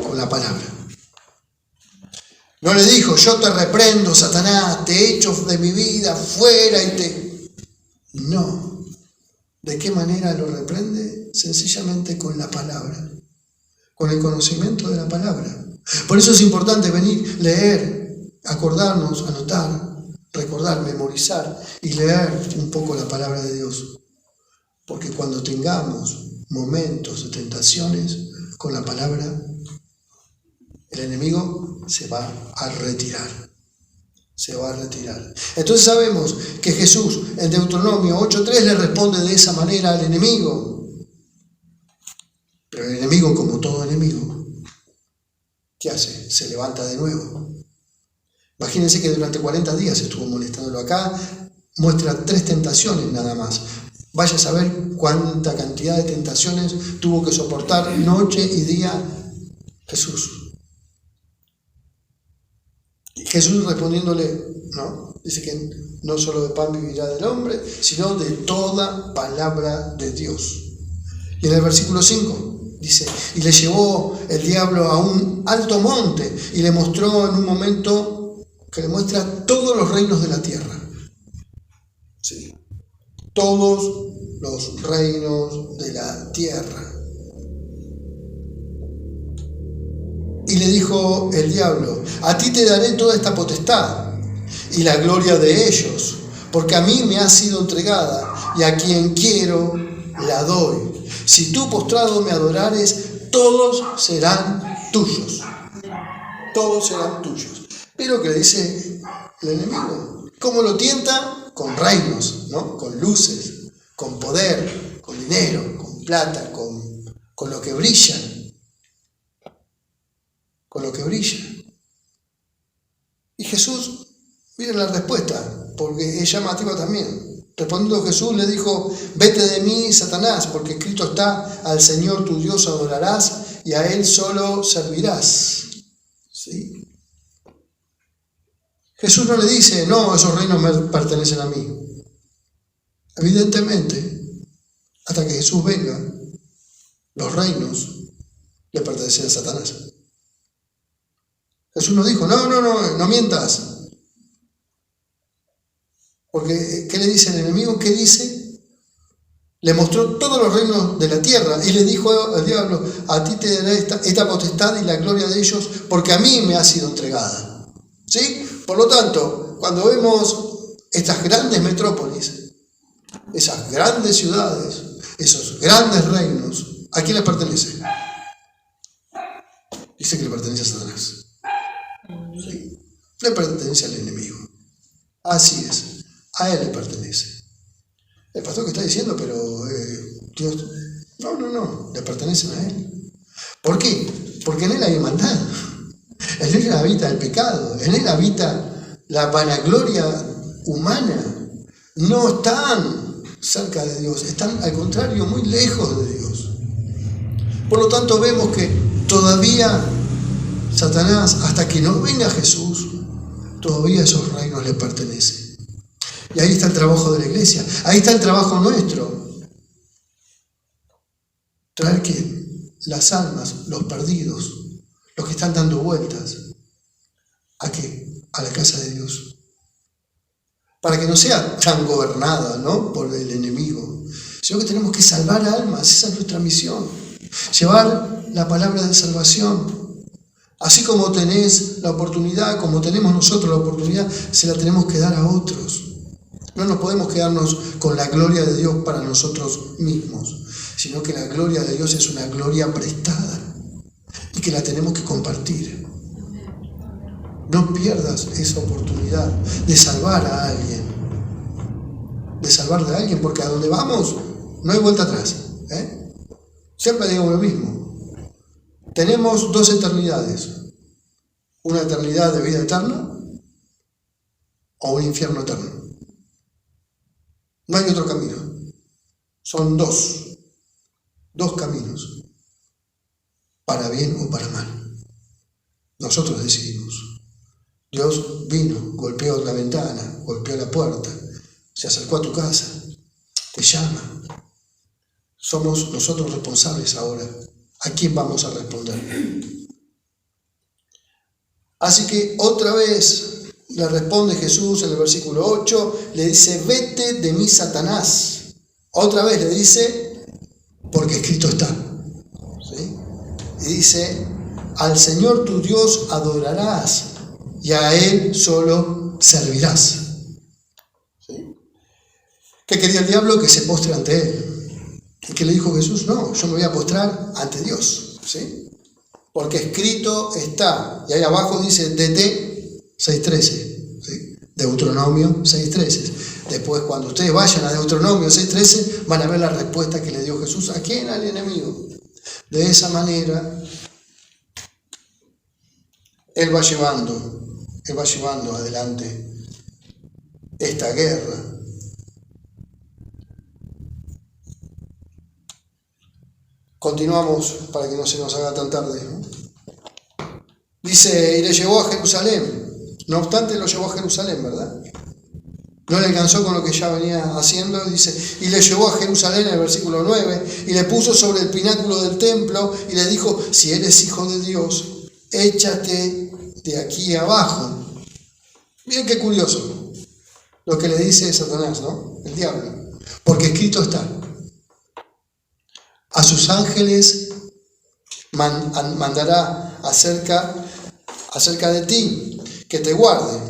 Con la palabra. No le dijo, yo te reprendo, Satanás, te echo de mi vida, fuera y te... No. ¿De qué manera lo reprende? Sencillamente con la palabra, con el conocimiento de la palabra. Por eso es importante venir, leer, acordarnos, anotar, recordar, memorizar y leer un poco la palabra de Dios. Porque cuando tengamos momentos de tentaciones con la palabra, el enemigo se va a retirar. Se va a retirar. Entonces sabemos que Jesús en Deuteronomio 8.3 le responde de esa manera al enemigo. Pero el enemigo, como todo enemigo, ¿qué hace? Se levanta de nuevo. Imagínense que durante 40 días estuvo molestándolo. Acá muestra 3 tentaciones nada más. Vaya a saber cuánta cantidad de tentaciones tuvo que soportar noche y día Jesús. Y Jesús respondiéndole, ¿no? Dice que no solo de pan vivirá el hombre, sino de toda palabra de Dios. Y en el versículo 5 dice, y le llevó el diablo a un alto monte y le mostró en un momento que le muestra todos los reinos de la tierra. Sí. Todos los reinos de la tierra. Y le dijo el diablo, a ti te daré toda esta potestad y la gloria de ellos, porque a mí me ha sido entregada y a quien quiero la doy. Si tú postrado me adorares, todos serán tuyos. Todos serán tuyos. Pero que le dice el enemigo, ¿cómo lo tienta? Con reinos, ¿no? Con luces, con poder, con dinero, con plata, con lo que brilla. Con lo que brilla. Y Jesús, miren la respuesta, porque es llamativa también. Respondiendo Jesús le dijo, vete de mí, Satanás, porque escrito está, al Señor tu Dios adorarás y a Él solo servirás. ¿Sí? Jesús no le dice, no, esos reinos me pertenecen a mí. Evidentemente, hasta que Jesús venga, los reinos le pertenecen a Satanás. Jesús no dijo, no mientas. Porque, ¿qué le dice el enemigo? ¿Qué dice? Le mostró todos los reinos de la tierra y le dijo al diablo, a ti te daré esta potestad y la gloria de ellos, porque a mí me ha sido entregada. ¿Sí? Por lo tanto, cuando vemos estas grandes metrópolis, esas grandes ciudades, esos grandes reinos, ¿a quién les pertenece? Dice que le pertenece a Satanás. ¿Sí? Le pertenece al enemigo. Así es. A él le pertenece. El pastor que está diciendo, pero Dios, no, le pertenecen a él. ¿Por qué? Porque en Él hay maldad. En Él habita el pecado. En Él habita la vanagloria humana. No están cerca de Dios. Están, al contrario, muy lejos de Dios. Por lo tanto, vemos que todavía Satanás, hasta que no venga Jesús, todavía esos reinos le pertenecen. Y ahí está el trabajo de la iglesia. Ahí está el trabajo nuestro. Traer que las almas, los perdidos, los que están dando vueltas, ¿a qué? A la casa de Dios. Para que no sea tan gobernada, ¿no?, por el enemigo, sino que tenemos que salvar almas. Esa es nuestra misión. Llevar la palabra de salvación. Así como tenés la oportunidad, como tenemos nosotros la oportunidad, se la tenemos que dar a otros. No nos podemos quedarnos con la gloria de Dios para nosotros mismos, sino que la gloria de Dios es una gloria prestada y que la tenemos que compartir. No pierdas esa oportunidad de salvar a alguien, de salvar de alguien, porque a donde vamos no hay vuelta atrás. Siempre digo lo mismo. Tenemos dos eternidades: una eternidad de vida eterna o un infierno eterno. No hay otro camino. Son dos caminos, para bien o para mal. Nosotros decidimos. Dios vino, golpeó la ventana, golpeó la puerta, se acercó a tu casa, te llama. Somos nosotros responsables ahora. ¿A quién vamos a responder? Así que otra vez le responde Jesús en el versículo 8, le dice: vete de mí, Satanás. Otra vez le dice: porque escrito está. ¿Sí? Y dice: al Señor tu Dios adorarás y a Él solo servirás. ¿Sí? ¿Qué quería el diablo? Que se postre ante Él. ¿Y qué le dijo Jesús? No, yo me voy a postrar ante Dios. ¿Sí? Porque escrito está. Y ahí abajo dice DT 6.13. ¿Sí? Deuteronomio 6.13. Después, cuando ustedes vayan a Deuteronomio 6.13, van a ver la respuesta que le dio Jesús. ¿A quién? Al enemigo. De esa manera, Él va llevando adelante esta guerra. Continuamos para que no se nos haga tan tarde, ¿no? Dice: y le llevó a Jerusalén. No obstante, lo llevó a Jerusalén, ¿verdad? No le alcanzó con lo que ya venía haciendo. Dice: y le llevó a Jerusalén, en el versículo 9, y le puso sobre el pináculo del templo y le dijo: si eres hijo de Dios, échate de aquí abajo. Miren qué curioso lo que le dice Satanás, ¿no? El diablo. Porque escrito está: a sus ángeles mandará acerca de ti, que te guarden,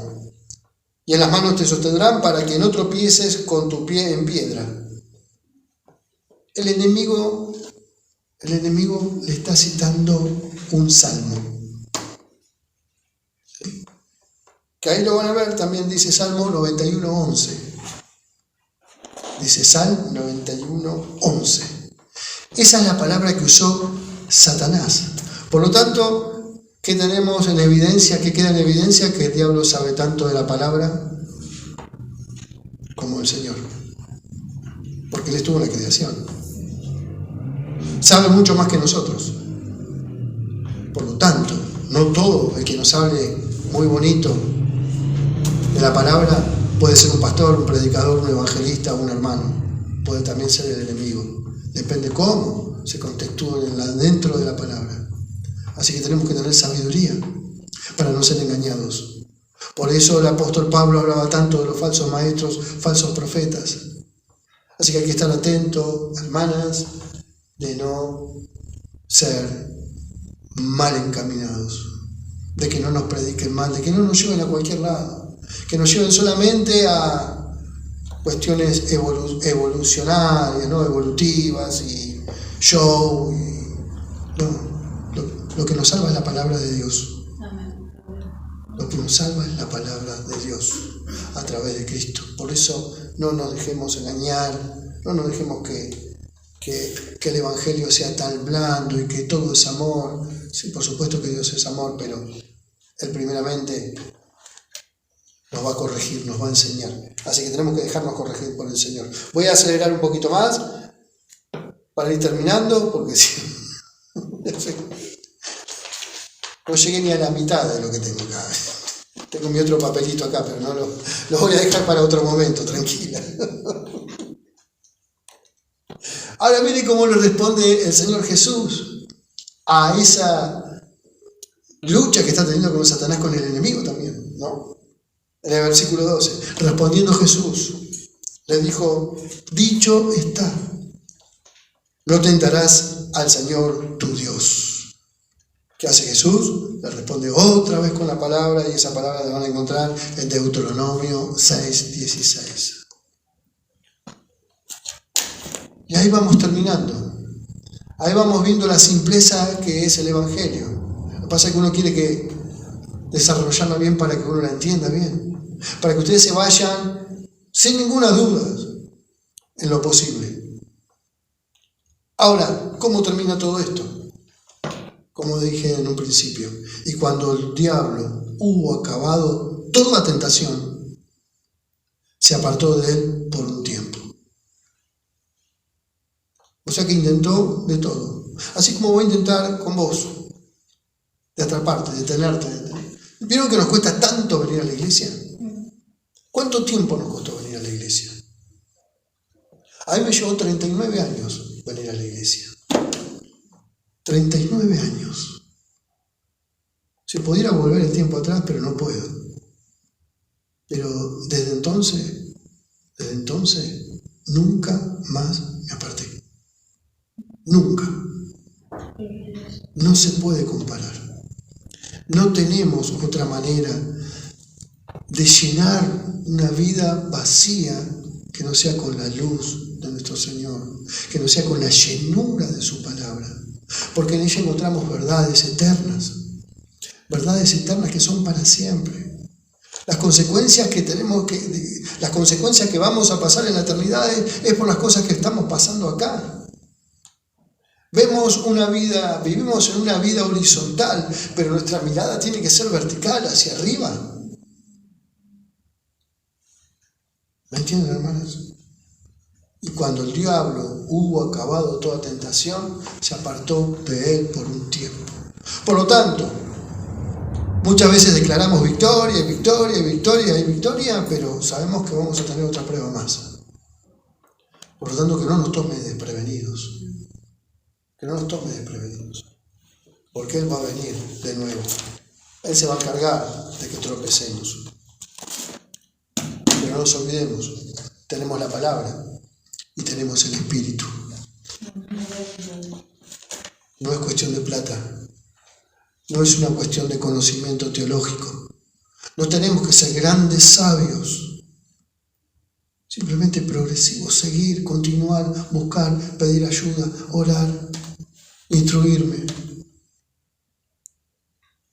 y en las manos te sostendrán para que no tropieces con tu pie en piedra. El enemigo le está citando un salmo. ¿Sí? Que ahí lo van a ver, también dice Salmo 91:11. Dice Salmo 91:11. Esa es la palabra que usó Satanás. Por lo tanto, ¿qué tenemos en evidencia? ¿Qué queda en evidencia? Que el diablo sabe tanto de la palabra como el Señor. Porque Él estuvo en la creación. Sabe mucho más que nosotros. Por lo tanto, no todo el que nos hable muy bonito de la palabra puede ser un pastor, un predicador, un evangelista o un hermano. Puede también ser el enemigo. Depende cómo se contextúen dentro de la palabra. Así que tenemos que tener sabiduría para no ser engañados. Por eso el apóstol Pablo hablaba tanto de los falsos maestros, falsos profetas. Así que hay que estar atentos, hermanas, de no ser mal encaminados, de que no nos prediquen mal, de que no nos lleven a cualquier lado, que nos lleven solamente a cuestiones evolucionarias, ¿no? Evolutivas y show. Lo que nos salva es la palabra de Dios. Amén. Lo que nos salva es la palabra de Dios a través de Cristo. Por eso no nos dejemos engañar, no nos dejemos que que el Evangelio sea tan blando y que todo es amor. Sí, por supuesto que Dios es amor, pero Él primeramente nos va a corregir, nos va a enseñar. Así que tenemos que dejarnos corregir por el Señor. Voy a acelerar un poquito más para ir terminando, porque si no llegué ni a la mitad de lo que tengo acá. Tengo mi otro papelito acá, pero no lo voy a dejar para otro momento, tranquila. Ahora mire cómo le responde el Señor Jesús a esa lucha que está teniendo con Satanás, con el enemigo también, ¿no? En el versículo 12, respondiendo Jesús, le dijo, dicho está, no tentarás al Señor tu Dios. ¿Qué hace Jesús? Le responde otra vez con la palabra, y esa palabra la van a encontrar en Deuteronomio 6:16. Y ahí vamos terminando. Ahí vamos viendo la simpleza que es el Evangelio. Lo que pasa es que uno quiere que desarrollarla bien para que uno la entienda bien. Para que ustedes se vayan sin ninguna duda en lo posible. Ahora, ¿cómo termina todo esto? Como dije en un principio. Y cuando el diablo hubo acabado toda tentación, se apartó de él por un tiempo. O sea que intentó de todo. Así como voy a intentar con vos, de atraparte, de tenerte. ¿Vieron que nos cuesta tanto venir a la iglesia? ¿Cuánto tiempo nos costó venir a la iglesia? A mí me llevó 39 años venir a la iglesia. 39 años. Si pudiera volver el tiempo atrás, pero no puedo. Pero desde entonces, nunca más me aparté. Nunca. No se puede comparar. No tenemos otra manera de llenar una vida vacía que no sea con la luz de nuestro Señor, que no sea con la llenura de su palabra, porque en ella encontramos verdades eternas que son para siempre. Las consecuencias que vamos a pasar en la eternidad es por las cosas que estamos pasando acá. Vivimos en una vida horizontal, pero nuestra mirada tiene que ser vertical, hacia arriba. ¿Me entienden, hermanos? Y cuando el diablo hubo acabado toda tentación, se apartó de él por un tiempo. Por lo tanto, muchas veces declaramos victoria, pero sabemos que vamos a tener otra prueba más. Por lo tanto, que no nos tome desprevenidos. Porque Él va a venir de nuevo. Él se va a encargar de que tropecemos. Pero no nos olvidemos, tenemos la palabra y tenemos el Espíritu. No es cuestión de plata. No es una cuestión de conocimiento teológico. No tenemos que ser grandes sabios. Simplemente progresivos, seguir, continuar, buscar, pedir ayuda, orar, instruirme.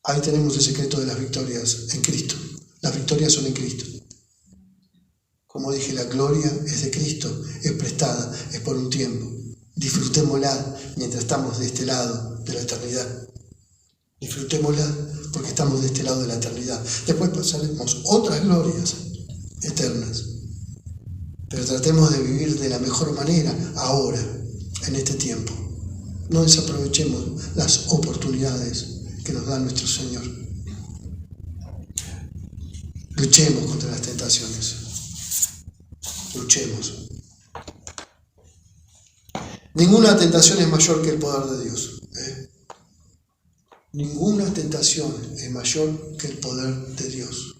Ahí tenemos el secreto de las victorias en Cristo. Las victorias son en Cristo. Como dije, la gloria es de Cristo, es prestada, es por un tiempo. Disfrutémosla mientras estamos de este lado de la eternidad. Disfrutémosla porque estamos de este lado de la eternidad. Después pasaremos otras glorias eternas. Pero tratemos de vivir de la mejor manera ahora, en este tiempo. No desaprovechemos las oportunidades que nos da nuestro Señor. Luchemos contra las tentaciones. Luchemos. Ninguna tentación es mayor que el poder de Dios. Ninguna tentación es mayor que el poder de Dios.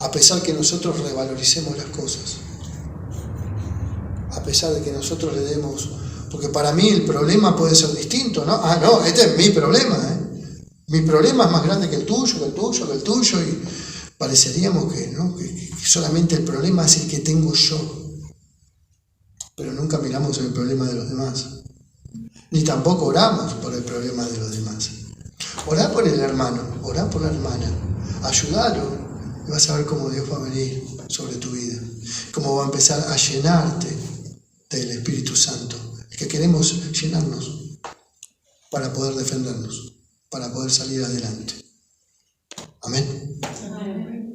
A pesar que nosotros revaloricemos las cosas. A pesar de que nosotros le demos... Porque para mí el problema puede ser distinto, ¿no? No, este es mi problema, Mi problema es más grande que el tuyo, y pareceríamos que, ¿no? que solamente el problema es el que tengo yo. Pero nunca miramos el problema de los demás. Ni tampoco oramos por el problema de los demás. Orá por el hermano, orá por la hermana. Ayúdalo y vas a ver cómo Dios va a venir sobre tu vida. Cómo va a empezar a llenarte del Espíritu Santo, que queremos llenarnos para poder defendernos, para poder salir adelante. Amén. Amén.